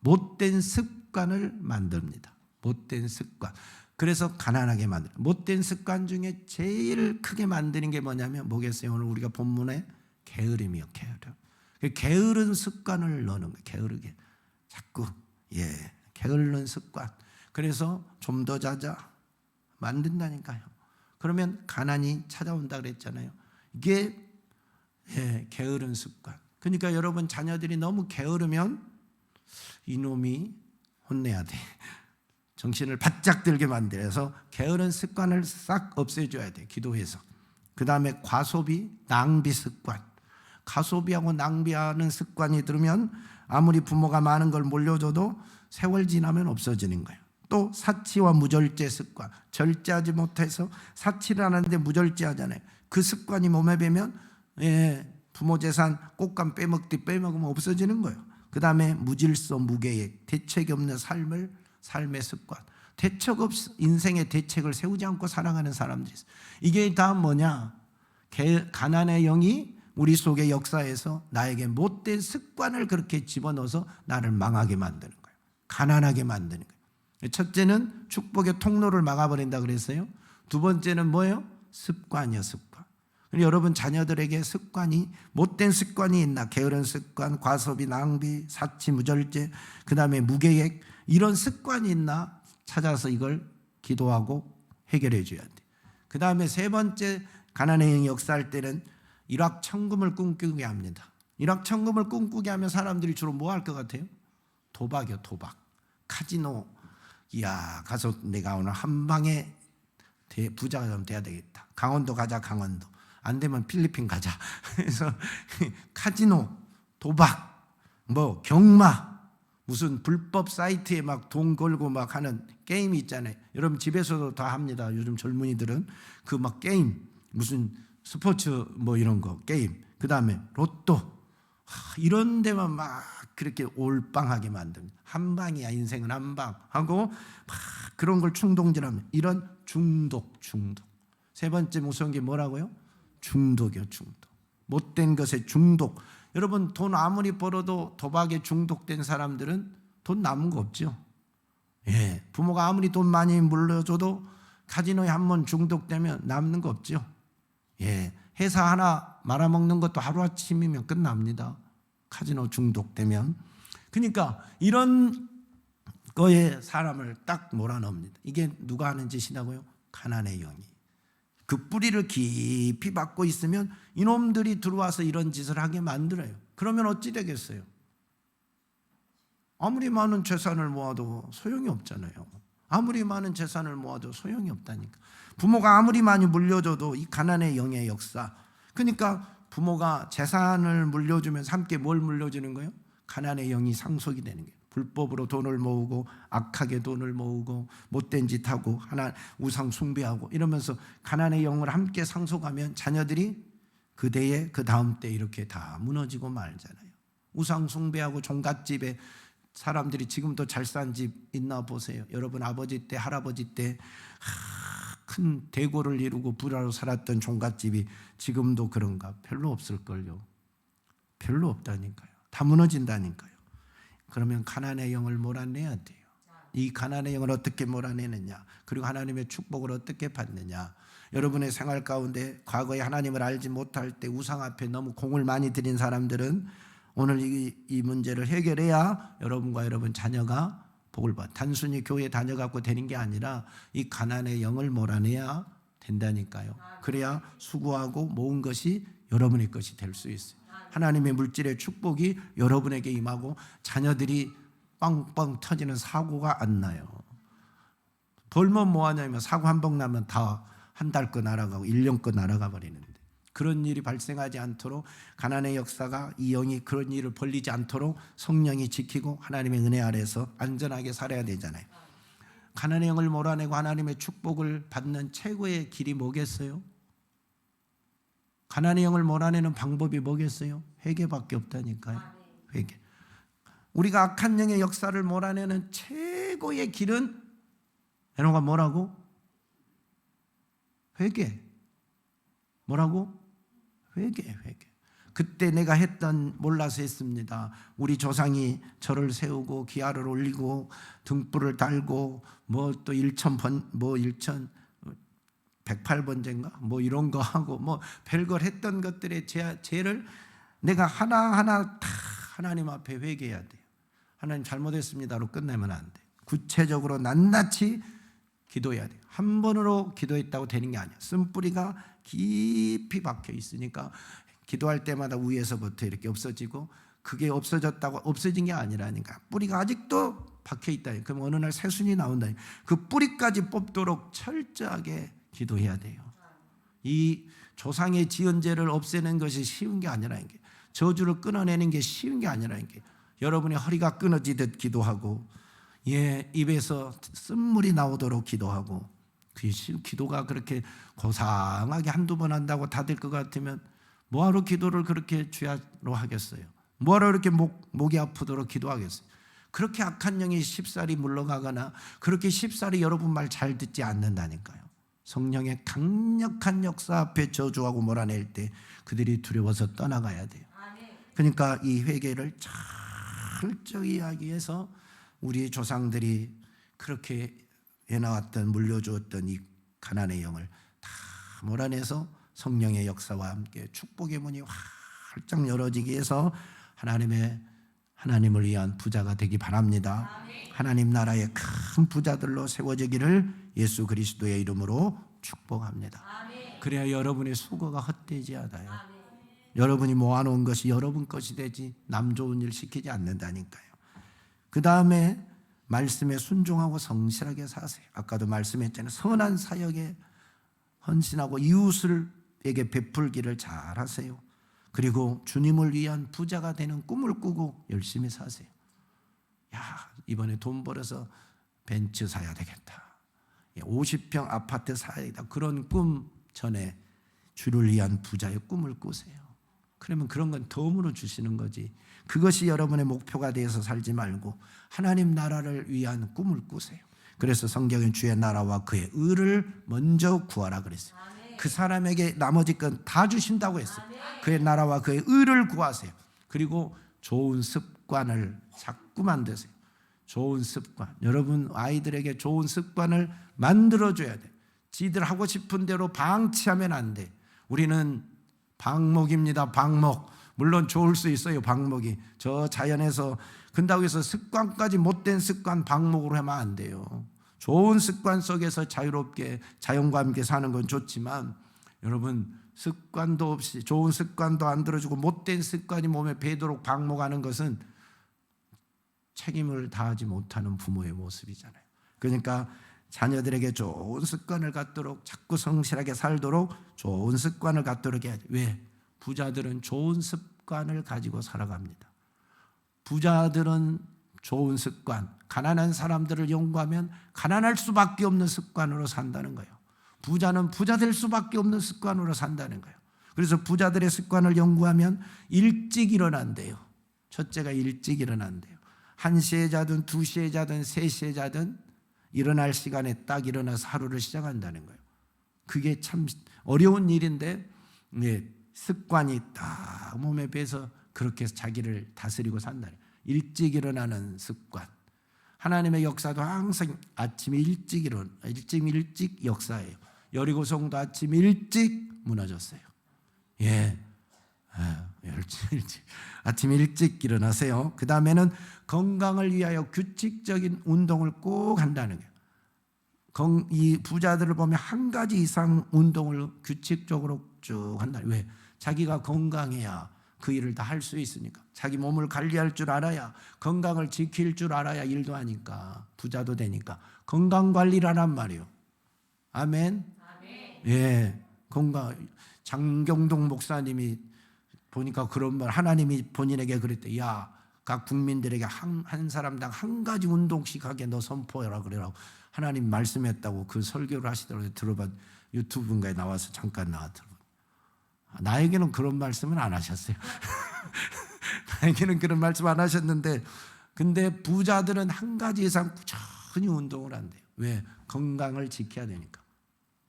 못된 습관을 만듭니다. 못된 습관. 그래서 가난하게 만들어요. 못된 습관 중에 제일 크게 만드는 게 뭐냐면 뭐겠어요? 오늘 우리가 본문에 게으름이요. 게으른 습관을 넣는 거예요. 게으르게. 자꾸 게으른 습관. 그래서 좀 더 자자 만든다니까요. 그러면 가난이 찾아온다 그랬잖아요. 이게 게으른 습관. 그러니까 여러분 자녀들이 너무 게으르면 이놈이 혼내야 돼. 정신을 바짝 들게 만들어서 게으른 습관을 싹 없애줘야 돼. 기도해서. 그 다음에 과소비, 낭비 습관. 과소비하고 낭비하는 습관이 들으면 아무리 부모가 많은 걸 물려줘도 세월 지나면 없어지는 거예요. 또 사치와 무절제 습관. 절제하지 못해서 사치를 하는데 무절제하잖아요. 그 습관이 몸에 배면 부모 재산 꽃감 빼먹으면 없어지는 거예요. 그 다음에 무질서, 무계획, 대책이 없는 삶의 습관. 인생의 대책을 세우지 않고 살아가는 사람들이 있어요. 이게 다 뭐냐? 가난의 영이 우리 속의 역사에서 나에게 못된 습관을 그렇게 집어넣어서 나를 망하게 만드는 거예요. 가난하게 만드는 거예요. 첫째는 축복의 통로를 막아버린다 그랬어요. 두 번째는 뭐예요? 습관이요, 습관. 여러분 자녀들에게 못된 습관이 있나? 게으른 습관, 과소비, 낭비, 사치, 무절제, 그 다음에 무계획, 이런 습관이 있나? 찾아서 이걸 기도하고 해결해 줘야 돼. 그 다음에 세 번째 가난의 영이 역사할 때는 일확천금을 꿈꾸게 합니다. 일확천금을 꿈꾸게 하면 사람들이 주로 뭐 할 것 같아요? 도박이요, 도박. 카지노. 이야, 가서 내가 오늘 한 방에 부자가 좀 돼야 되겠다. 강원도 가자, 강원도. 안 되면 필리핀 가자. 그래서 카지노, 도박, 경마, 무슨 불법 사이트에 막 돈 걸고 막 하는 게임이 있잖아요. 여러분 집에서도 다 합니다. 요즘 젊은이들은 그 막 게임, 무슨 스포츠 이런 거 게임. 그 다음에 로또. 이런 데만 막 그렇게 올빵하게 만듭니다. 한 방이야, 인생은 한 방 하고 막 그런 걸 충동질하면 이런 중독. 세 번째 무서운 게 뭐라고요? 중독이요, 중독. 못된 것에 중독. 여러분 돈 아무리 벌어도 도박에 중독된 사람들은 돈 남은 거 없죠. 부모가 아무리 돈 많이 물려줘도 카지노에 한번 중독되면 남는 거 없죠. 회사 하나 말아먹는 것도 하루아침이면 끝납니다. 카지노 중독되면. 그러니까 이런 거에 사람을 딱 몰아넣습니다. 이게 누가 하는 짓이라고요? 가난의 영이. 그 뿌리를 깊이 받고 있으면 이놈들이 들어와서 이런 짓을 하게 만들어요. 그러면 어찌 되겠어요? 아무리 많은 재산을 모아도 소용이 없잖아요. 아무리 많은 재산을 모아도 소용이 없다니까. 부모가 아무리 많이 물려줘도 이 가난의 영의 역사. 그러니까 부모가 재산을 물려주면서 함께 뭘 물려주는 거예요? 가난의 영이 상속이 되는 거예요. 불법으로 돈을 모으고 악하게 돈을 모으고 못된 짓 하고 우상 숭배하고 이러면서 가난의 영을 함께 상속하면 자녀들이 그 대에 그 다음 때 이렇게 다 무너지고 말잖아요. 우상 숭배하고 종갓집에 사람들이 지금도 잘 산 집 있나 보세요. 여러분 아버지 때 할아버지 때 큰 대고를 이루고 부자로 살았던 종갓집이 지금도 그런가? 별로 없을걸요. 별로 없다니까요. 다 무너진다니까요. 그러면 가난의 영을 몰아내야 돼요. 이 가난의 영을 어떻게 몰아내느냐, 그리고 하나님의 축복을 어떻게 받느냐. 여러분의 생활 가운데 과거에 하나님을 알지 못할 때 우상 앞에 너무 공을 많이 들인 사람들은 오늘 이 문제를 해결해야 여러분과 여러분 자녀가 복을 받아. 단순히 교회 다녀갖고 되는 게 아니라 이 가난의 영을 몰아내야 된다니까요. 그래야 수고하고 모은 것이 여러분의 것이 될 수 있어요. 하나님의 물질의 축복이 여러분에게 임하고 자녀들이 빵빵 터지는 사고가 안 나요. 벌면 뭐하냐면 사고 한 번 나면 다 한 달 거 날아가고 1년 거 날아가 버리는데, 그런 일이 발생하지 않도록 가난의 역사가 이 영이 그런 일을 벌리지 않도록 성령이 지키고 하나님의 은혜 아래서 안전하게 살아야 되잖아요. 가난의 영을 몰아내고 하나님의 축복을 받는 최고의 길이 뭐겠어요? 가난의 영을 몰아내는 방법이 뭐겠어요? 회개밖에 없다니까요. 회개. 우리가 악한 영의 역사를 몰아내는 최고의 길은 에노가 뭐라고? 회개. 뭐라고? 회개. 그때 내가 했던 몰라서 했습니다. 우리 조상이 절을 세우고 기아를 올리고 등불을 달고 뭐 또 1,108번째인가 뭐 이런 거 하고 뭐 별걸 했던 것들의 죄를 내가 하나하나 다 하나님 앞에 회개해야 돼요. 하나님 잘못했습니다로 끝내면 안 돼. 구체적으로 낱낱이 기도해야 돼요. 한 번으로 기도했다고 되는 게 아니야. 쓴뿌리가 깊이 박혀 있으니까 기도할 때마다 위에서부터 이렇게 없어지고, 그게 없어진 게 아니라니까. 뿌리가 아직도 박혀 있다. 그럼 어느 날 새순이 나온다. 그 뿌리까지 뽑도록 철저하게 기도해야 돼요. 이 조상의 지은 죄를 없애는 것이 쉬운 게 아니라는 게, 저주를 끊어내는 게 쉬운 게 아니라는 게, 여러분의 허리가 끊어지듯 기도하고 입에서 쓴물이 나오도록 기도하고, 기도가 그렇게 고상하게 한두 번 한다고 다 될 것 같으면 뭐하러 기도를 그렇게 주야로 하겠어요? 뭐하러 이렇게 목이 아프도록 기도하겠어요? 그렇게 악한 영이 쉽사리 물러가거나 그렇게 쉽사리 여러분 말 잘 듣지 않는다니까요. 성령의 강력한 역사 앞에 저주하고 몰아낼 때 그들이 두려워서 떠나가야 돼요. 그러니까 이 회개를 철저히 하기 위해서 우리 조상들이 그렇게 해나왔던, 물려주었던 이 가난의 영을 다 몰아내서 성령의 역사와 함께 축복의 문이 활짝 열어지기 위해서 하나님을 위한 부자가 되기 바랍니다. 하나님 나라의 큰 부자들로 세워지기를 예수 그리스도의 이름으로 축복합니다. 그래야 여러분의 수고가 헛되지 않아요. 여러분이 모아놓은 것이 여러분 것이 되지 남 좋은 일 시키지 않는다니까요. 그 다음에 말씀에 순종하고 성실하게 사세요. 아까도 말씀했잖아요. 선한 사역에 헌신하고 이웃에게 베풀기를 잘 하세요. 그리고 주님을 위한 부자가 되는 꿈을 꾸고 열심히 사세요. 이번에 돈 벌어서 벤츠 사야 되겠다, 50평 아파트 사야 되겠다, 그런 꿈 전에 주를 위한 부자의 꿈을 꾸세요. 그러면 그런 건 덤으로 주시는 거지. 그것이 여러분의 목표가 되어서 살지 말고 하나님 나라를 위한 꿈을 꾸세요. 그래서 성경에 주의 나라와 그의 의를 먼저 구하라 그랬어요. 그 사람에게 나머지 건 다 주신다고 했어요. 그의 나라와 그의 의를 구하세요. 그리고 좋은 습관을 자꾸 만드세요. 좋은 습관. 여러분 아이들에게 좋은 습관을 만들어줘야 돼요. 지들 하고 싶은 대로 방치하면 안 돼. 우리는 방목입니다. 방목. 물론 좋을 수 있어요. 방목이 저 자연에서. 근다고 해서 습관까지 못된 습관 방목으로 하면 안 돼요. 좋은 습관 속에서 자유롭게 자연과 함께 사는 건 좋지만, 여러분 습관도 없이 좋은 습관도 안 들어주고 못된 습관이 몸에 배도록 방목하는 것은 책임을 다하지 못하는 부모의 모습이잖아요. 그러니까 자녀들에게 좋은 습관을 갖도록, 자꾸 성실하게 살도록 좋은 습관을 갖도록 해야 돼요. 왜? 부자들은 좋은 습관을 가지고 살아갑니다. 부자들은 좋은 습관, 가난한 사람들을 연구하면 가난할 수밖에 없는 습관으로 산다는 거예요. 부자는 부자 될 수밖에 없는 습관으로 산다는 거예요. 그래서 부자들의 습관을 연구하면 일찍 일어난대요. 첫째가 일찍 일어난대요. 1시에 자든 2시에 자든 3시에 자든 일어날 시간에 딱 일어나서 하루를 시작한다는 거예요. 그게 참 어려운 일인데 습관이 딱 몸에 배서 그렇게 자기를 다스리고 산다. 일찍 일어나는 습관. 하나님의 역사도 항상 아침 일찍 역사예요. 여리고성도 아침 일찍 무너졌어요. 아침 일찍 일어나세요. 그 다음에는 건강을 위하여 규칙적인 운동을 꼭 한다는 거예요. 이 부자들을 보면 한 가지 이상 운동을 규칙적으로 쭉 한다. 왜? 자기가 건강해야 그 일을 다 할 수 있으니까. 자기 몸을 관리할 줄 알아야, 건강을 지킬 줄 알아야 일도 하니까, 부자도 되니까 건강 관리를 하란 말이에요. 아멘. 건강. 장경동 목사님이 보니까 그런 말, 하나님이 본인에게 그랬대. 야, 각 국민들에게 한 사람당 한 가지 운동씩 하게 너 선포해라 그래라고 하나님 말씀했다고 그 설교를 하시더라고요. 들어봐, 유튜브인가에 나와서 잠깐 나왔더라고요. 나에게는 그런 말씀은 안 하셨어요. 나에게는 그런 말씀 안 하셨는데, 근데 부자들은 한 가지 이상 꾸준히 운동을 한대요. 왜? 건강을 지켜야 되니까.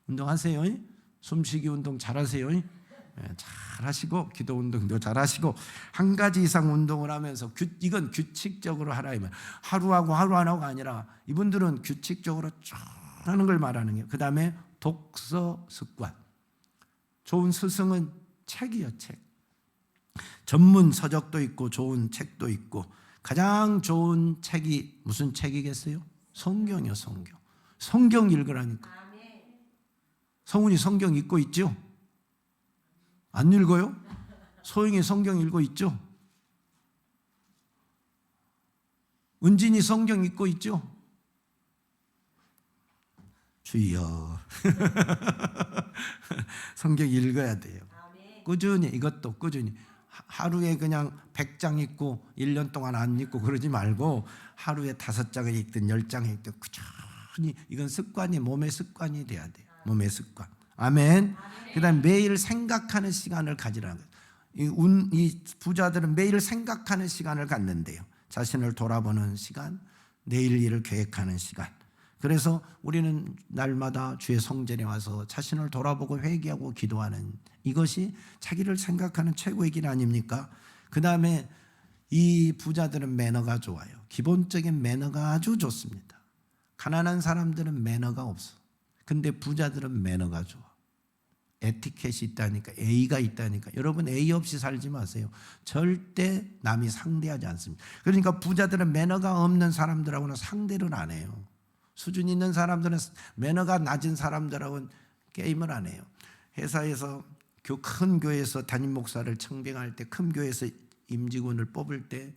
운동하세요. 숨쉬기 운동 잘하세요. 잘하시고 기도 운동도 잘하시고 한 가지 이상 운동을 하면서 이건 규칙적으로 하라 이 말. 하루하고 하루 안 하고가 아니라 이분들은 규칙적으로 쭉 하는 걸 말하는 거예요. 그 다음에 독서 습관. 좋은 스승은 책이요, 책. 전문 서적도 있고 좋은 책도 있고 가장 좋은 책이 무슨 책이겠어요? 성경이요, 성경. 성경 읽으라니까. 성훈이 성경 읽고 있죠? 안 읽어요? 소영이 성경 읽고 있죠? 은진이 성경 읽고 있죠? 주여. 성경 읽어야 돼요. 꾸준히, 이것도 꾸준히. 하루에 그냥 100장 읽고 1년 동안 안 읽고 그러지 말고 하루에 5장을 읽든 10장을 읽든 꾸준히. 이건 습관이, 몸의 습관이 돼야 돼요. 몸의 습관. 아멘. 그 다음에 매일 생각하는 시간을 가지라는 거예요. 이 부자들은 매일 생각하는 시간을 갖는데요. 자신을 돌아보는 시간, 내일 일을 계획하는 시간. 그래서 우리는 날마다 주의 성전에 와서 자신을 돌아보고 회개하고 기도하는, 이것이 자기를 생각하는 최고의 길 아닙니까? 그 다음에 이 부자들은 매너가 좋아요. 기본적인 매너가 아주 좋습니다. 가난한 사람들은 매너가 없어. 근데 부자들은 매너가 좋아. 에티켓이 있다니까, A가 있다니까. 여러분 A 없이 살지 마세요. 절대 남이 상대하지 않습니다. 그러니까 부자들은 매너가 없는 사람들하고는 상대를 안 해요. 수준 있는 사람들은 매너가 낮은 사람들하고는 게임을 안 해요. 회사에서 큰 교회에서 담임 목사를 청빙할 때, 큰 교회에서 임직원을 뽑을 때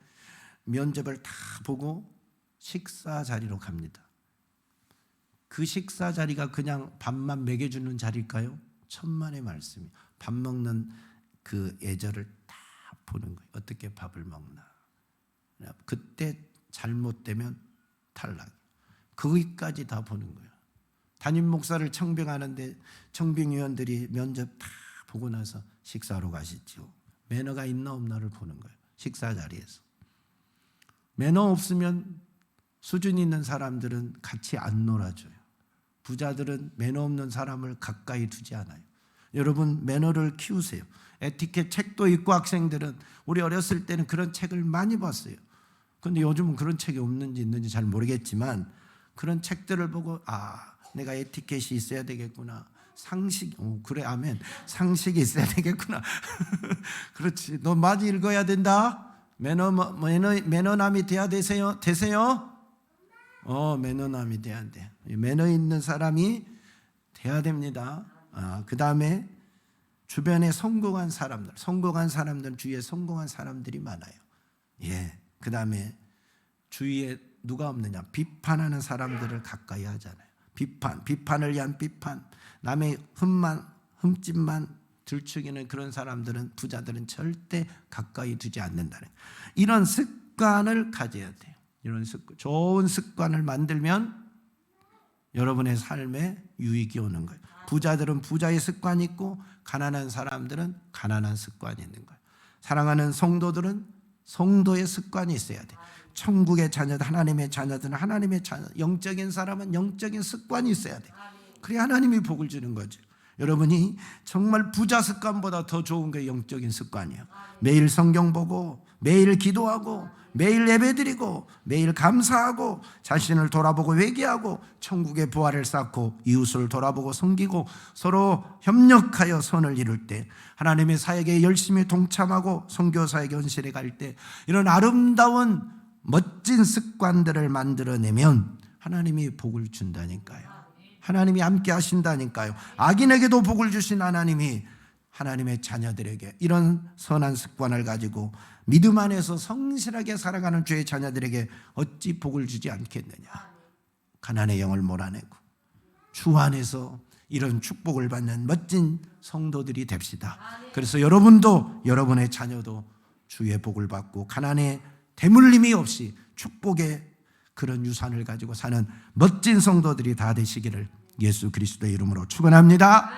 면접을 다 보고 식사 자리로 갑니다. 그 식사 자리가 그냥 밥만 먹여주는 자리일까요? 천만의 말씀이. 밥 먹는 그 예절을 다 보는 거예요. 어떻게 밥을 먹나. 그때 잘못되면 탈락. 거기까지 다 보는 거예요. 담임 목사를 청빙하는데 청빙위원들이 면접 다 보고 나서 식사로 가시죠. 매너가 있나 없나를 보는 거예요. 식사 자리에서. 매너 없으면 수준 있는 사람들은 같이 안 놀아줘요. 부자들은 매너 없는 사람을 가까이 두지 않아요. 여러분 매너를 키우세요. 에티켓 책도 있고, 학생들은 우리 어렸을 때는 그런 책을 많이 봤어요. 그런데 요즘은 그런 책이 없는지 있는지 잘 모르겠지만 그런 책들을 보고 내가 에티켓이 있어야 되겠구나. 상식, 그래 아멘. 상식이 있어야 되겠구나. 그렇지. 너 많이 읽어야 된다. 매너남이 돼야 되세요. 매너남이 돼야 돼. 매너 있는 사람이 돼야 됩니다. 그 다음에 주변에 성공한 사람들 주위에 성공한 사람들이 많아요. 그 다음에 주위에 누가 없느냐? 비판하는 사람들을 가까이 하잖아요. 비판을 위한 비판, 남의 흠집만 들추기는 그런 사람들은, 부자들은 절대 가까이 두지 않는다는, 이런 습관을 가져야 돼요. 이런 좋은 습관을 만들면 여러분의 삶에 유익이 오는 거예요. 부자들은 부자의 습관이 있고 가난한 사람들은 가난한 습관이 있는 거예요. 사랑하는 성도들은 성도의 습관이 있어야 돼요. 천국의 자녀들, 하나님의 자녀들은 하나님의 자녀, 영적인 사람은 영적인 습관이 있어야 돼요. 그래야 하나님이 복을 주는 거죠. 여러분이 정말 부자 습관보다 더 좋은 게 영적인 습관이에요. 매일 성경 보고, 매일 기도하고, 매일 예배드리고, 매일 감사하고, 자신을 돌아보고 회개하고, 천국의 부활을 쌓고, 이웃을 돌아보고 섬기고, 서로 협력하여 선을 이룰 때, 하나님의 사역에 열심히 동참하고 선교사에게 헌신해 갈 때, 이런 아름다운 멋진 습관들을 만들어내면 하나님이 복을 준다니까요. 하나님이 함께 하신다니까요. 악인에게도 복을 주신 하나님이 하나님의 자녀들에게 이런 선한 습관을 가지고 믿음 안에서 성실하게 살아가는 주의 자녀들에게 어찌 복을 주지 않겠느냐. 가난의 영을 몰아내고 주 안에서 이런 축복을 받는 멋진 성도들이 됩시다. 그래서 여러분도, 여러분의 자녀도 주의 복을 받고 가난의 대물림이 없이 축복의 그런 유산을 가지고 사는 멋진 성도들이 다 되시기를 예수 그리스도의 이름으로 축원합니다.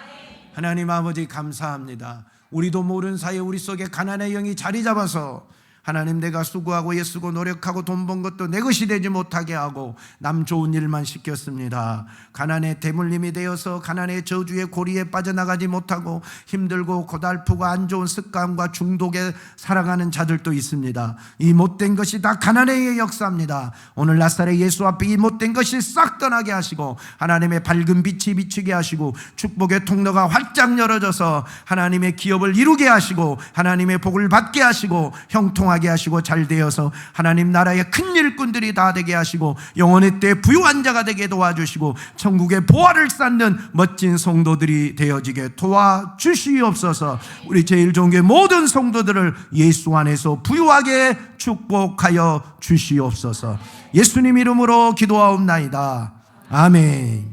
하나님 아버지 감사합니다. 우리도 모르는 사이에 우리 속에 가난의 영이 자리 잡아서 하나님, 내가 수고하고 애쓰고 노력하고 돈 번 것도 내 것이 되지 못하게 하고 남 좋은 일만 시켰습니다. 가난의 대물림이 되어서 가난의 저주의 고리에 빠져나가지 못하고 힘들고 고달프고 안 좋은 습관과 중독에 살아가는 자들도 있습니다. 이 못된 것이 다 가난의 역사입니다. 오늘 나사렛 예수 앞에 이 못된 것이 싹 떠나게 하시고 하나님의 밝은 빛이 비추게 하시고 축복의 통로가 활짝 열어져서 하나님의 기업을 이루게 하시고 하나님의 복을 받게 하시고 형통하게 하시고 잘 되어서 하나님 나라의 큰 일꾼들이 다 되게 하시고 영원의 때 부유한 자가 되게 도와주시고 천국의 보화를 쌓는 멋진 성도들이 되어지게 도와주시옵소서. 우리 제1종교의 모든 성도들을 예수 안에서 부유하게 축복하여 주시옵소서. 예수님 이름으로 기도하옵나이다. 아멘.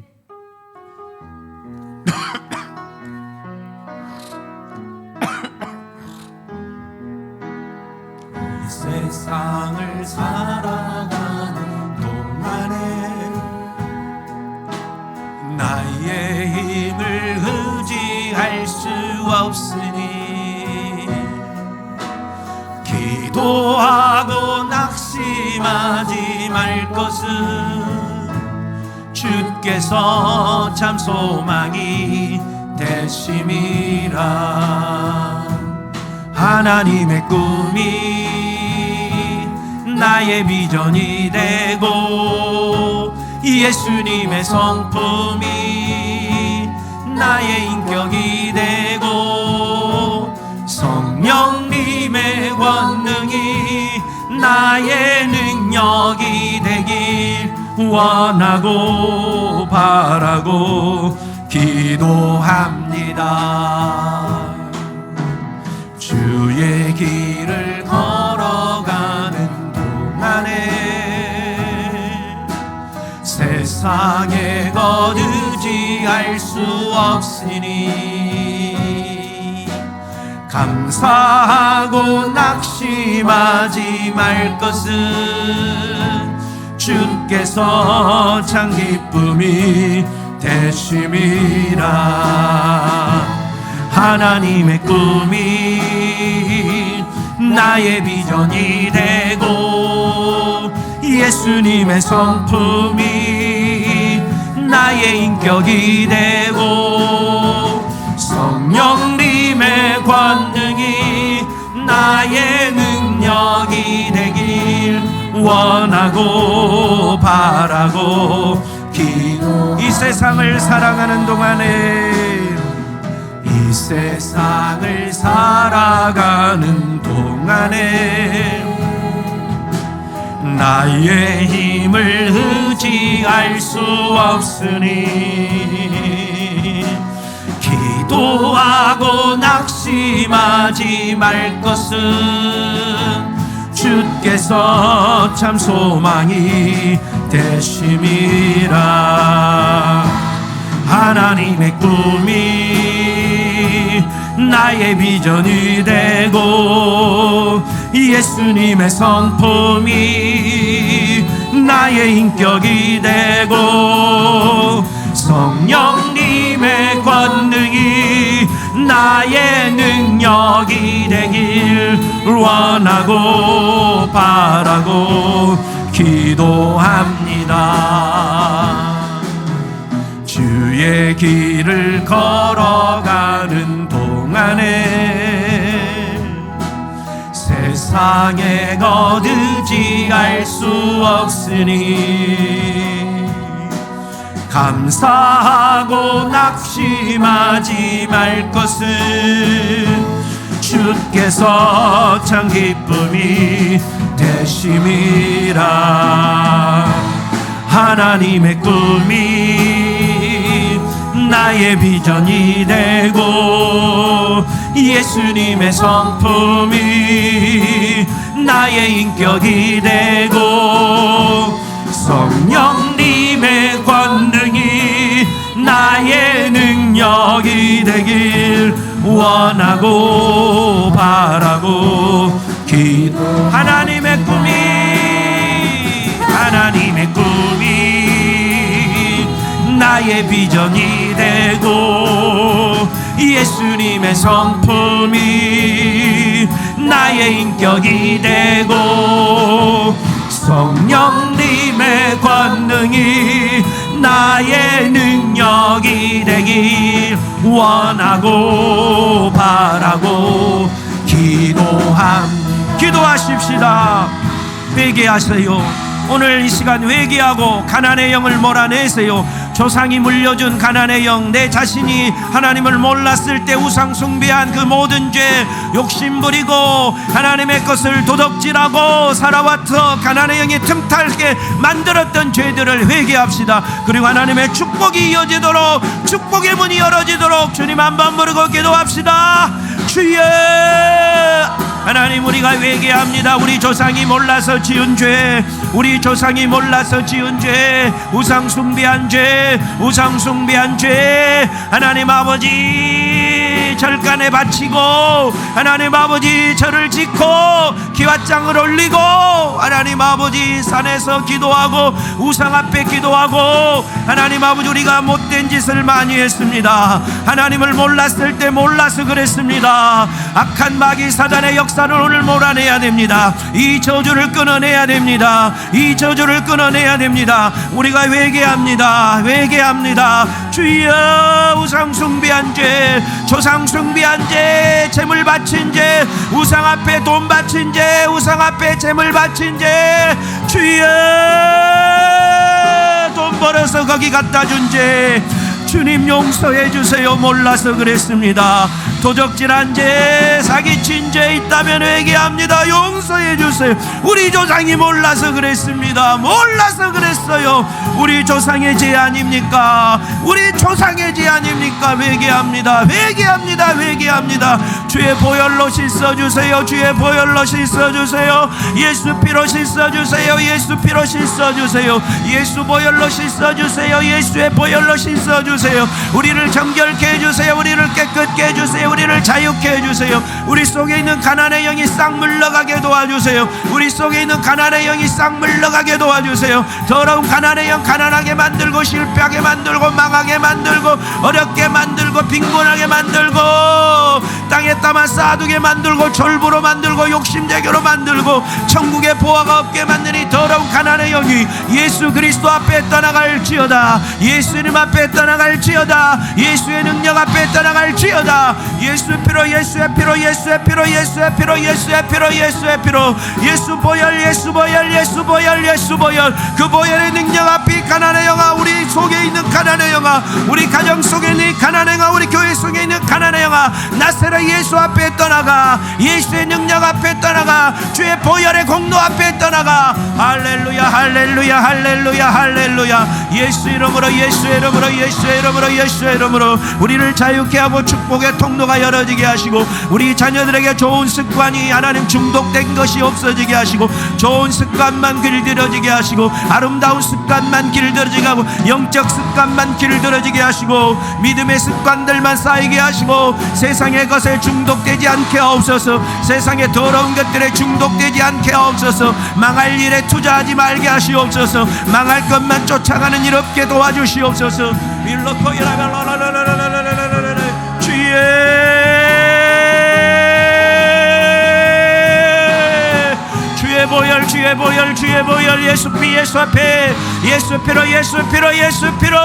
세상을 살아가는 동안에 나의 힘을 의지할 수 없으니 기도하고 낙심하지 말 것은 주께서 참 소망이 되심이라. 하나님의 꿈이 나의 비전이 되고 예수님의 성품이 나의 인격이 되고 성령님의 권능이 나의 능력이 되길 원하고 바라고 기도합니다. 주의 길을 걸어가는 동안에 세상에 것 의지할 수 없으니 감사하고 낙심하지 말 것은 주께서 참 기쁨이 되심이라. 하나님의 꿈이 나의 비전이 되고 예수님의 성품이 나의 인격이 되고 성령님의 권능이 나의 능력이 되길 원하고 바라고 이 세상을 살아가는 동안에 이 세상을 살아가는 동안에 나의 힘을 의지할 수 없으니 기도하고 낙심하지 말 것은 주께서 참 소망이 되심이라. 하나님의 꿈이 나의 비전이 되고 예수님의 성품이 나의 인격이 되고 성령님의 권능이 나의 능력이 되길 원하고 바라고 기도합니다. 주의 길을 걸어가는 동안에 세상에 것 의지할 수 없으니 감사하고 낙심하지 말 것은 주께서 참 기쁨이 되심이라. 하나님의 꿈이 나의 비전이 되고 예수님의 성품이 나의 인격이 되고 성령님의 권능이 나의 능력이 되길 원하고 바라고 하나님의 꿈이 나의 비전이 되고 예수님의 성품이 나의 인격이 되고 성령님의 권능이 나의 능력이 되길 원하고 바라고 기도하십시다. 회개하세요. 오늘 이 시간 회개하고 가난의 영을 몰아내세요. 조상이 물려준 가난의 영, 내 자신이 하나님을 몰랐을 때 우상 숭배한 그 모든 죄, 욕심 부리고 하나님의 것을 도덕질하고 살아왔던 가난의 영이 틈탈게 만들었던 죄들을 회개합시다. 그리고 하나님의 축복이 이어지도록, 축복의 문이 열어지도록 주님 한번 부르고 기도합시다. 주여 하나님, 우리가 회개합니다. 우리 조상이 몰라서 지은 죄, 우리 조상이 몰라서 지은 죄, 우상 숭배한 죄, 하나님 아버지 절간에 바치고 하나님 아버지 절을 짓고 기와장을 올리고 하나님 아버지 산에서 기도하고 우상 앞에 기도하고 하나님 아버지 우리가 못된 짓을 많이 했습니다. 하나님을 몰랐을 때 몰라서 그랬습니다. 악한 마귀 사단의 역사를 오늘 몰아내야 됩니다. 이 저주를 끊어내야 됩니다. 이 저주를 끊어내야 됩니다. 우리가 회개합니다. 주여, 우상 숭배한 죄, 조상 숭배한 죄, 재물 바친 죄, 우상 앞에 돈 바친 죄, 우상 앞에 재물 바친 죄, 주여, 돈 벌어서 거기 갖다 준 죄, 주님 용서해 주세요. 몰라서 그랬습니다. 도적질한 죄, 사기친 죄 있다면 회개합니다. 용서해 주세요. 우리 조상이 몰라서 그랬습니다. 몰라서 그랬어요. 우리 조상의 죄 아닙니까? 우리 조상의 죄 아닙니까? 회개합니다. 주의 보혈로 씻어주세요. 주의 보혈로 씻어주세요. 예수 피로 씻어주세요. 예수 피로 씻어주세요. 예수 보혈로 씻어주세요. 예수의 보혈로 씻어주세요. 우리를 정결케 해주세요. 우리를 깨끗게 해주세요. 우리를 자유케 해주세요. 우리 속에 있는 가난의 영이 싹 물러가게 도와주세요. 우리 속에 있는 가난의 영이 싹 물러가게 도와주세요. 더러운 가난의 영 가난하게 만들고 실패하게 만들고 망하게 만들고 어렵게 만들고 빈곤하게 만들고 땅에다만 쌓아두게 만들고 졸부로 만들고 욕심쟁이로 만들고 천국의 보화가 없게 만드니 더러운 가난의 영이 예수 그리스도 앞에 떠나갈지어다. 예수님 앞에 떠나갈지어다. 예수의 능력 앞에 떠나갈지어다. 예수의 피로 예수의 피로 예수의 피로 예수의 피로 예수의 피로 예수의 피로 예수 보혈 예수 보혈 예수 보혈 예수 보혈 그 보혈의 능력 앞에 가난의 영아 우리 속에 있는 가난의 영아 우리 가정 속에 있는 가난의 영아 우리 교회 속에 있는 가난의 영아 나세라 예수 앞에 떠나가 예수의 능력 앞에 떠나가 주의 보혈의 공로 앞에 떠나가 할렐루야 할렐루야 할렐루야 할렐루야 예수 이름으로 예수의 이름으로 예수의 이름으로 예수의 이름으로 우리를 자유케 하고 축복의 통로가 열어지게 하시고 우리 자녀들에게 좋은 습관이 하나님 중독된 것이 없어지게 하시고 좋은 습관만 길들여지게 하시고 아름다운 습관만 길들여지게 하고 영적 습관만 길들여지게 하시고 믿음의 습관들만 쌓이게 하시고 세상의 것에 중독되지 않게 하옵소서. 세상의 더러운 것들에 중독되지 않게 하옵소서. 망할 일에 투자하지 말게 하시옵소서. 망할 것만 쫓아가는 일 없게 도와주시옵소서. 주의 보혈 주의 보혈 주의 보혈 예수 피 예수 앞에 예수 피로 예수 피로 예수 피로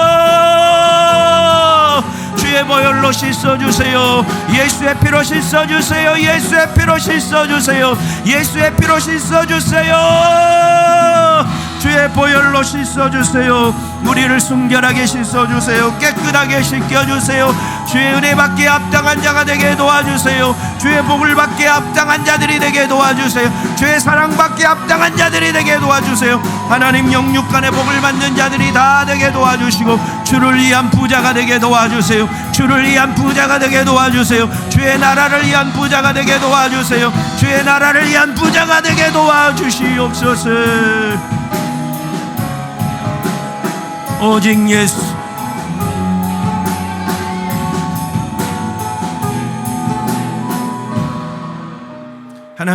주의 보혈로 씻어주세요. 예수의 피로 씻어주세요. 예수의 피로 씻어주세요. 예수의 피로 씻어주세요. 주의 보혈로 씻어주세요. 우리를 순결하게 씻어주세요. 깨끗하게 씻겨주세요. 주의 은혜 받기에 합당한 자가 되게 도와주세요. 주의 복을 받기에 합당한 자들이 되게 도와주세요. 주의 사랑 받기에 합당한 자들이 되게 도와주세요. 하나님 영육간의 복을 받는 자들이 다 되게 도와주시고 주를 위한 부자가 되게 도와주세요. 주를 위한 부자가 되게 도와주세요. 주의 나라를 위한 부자가 되게 도와주세요. 주의 나라를 위한 부자가 되게 도와주시옵소서. 오직 예수 하나님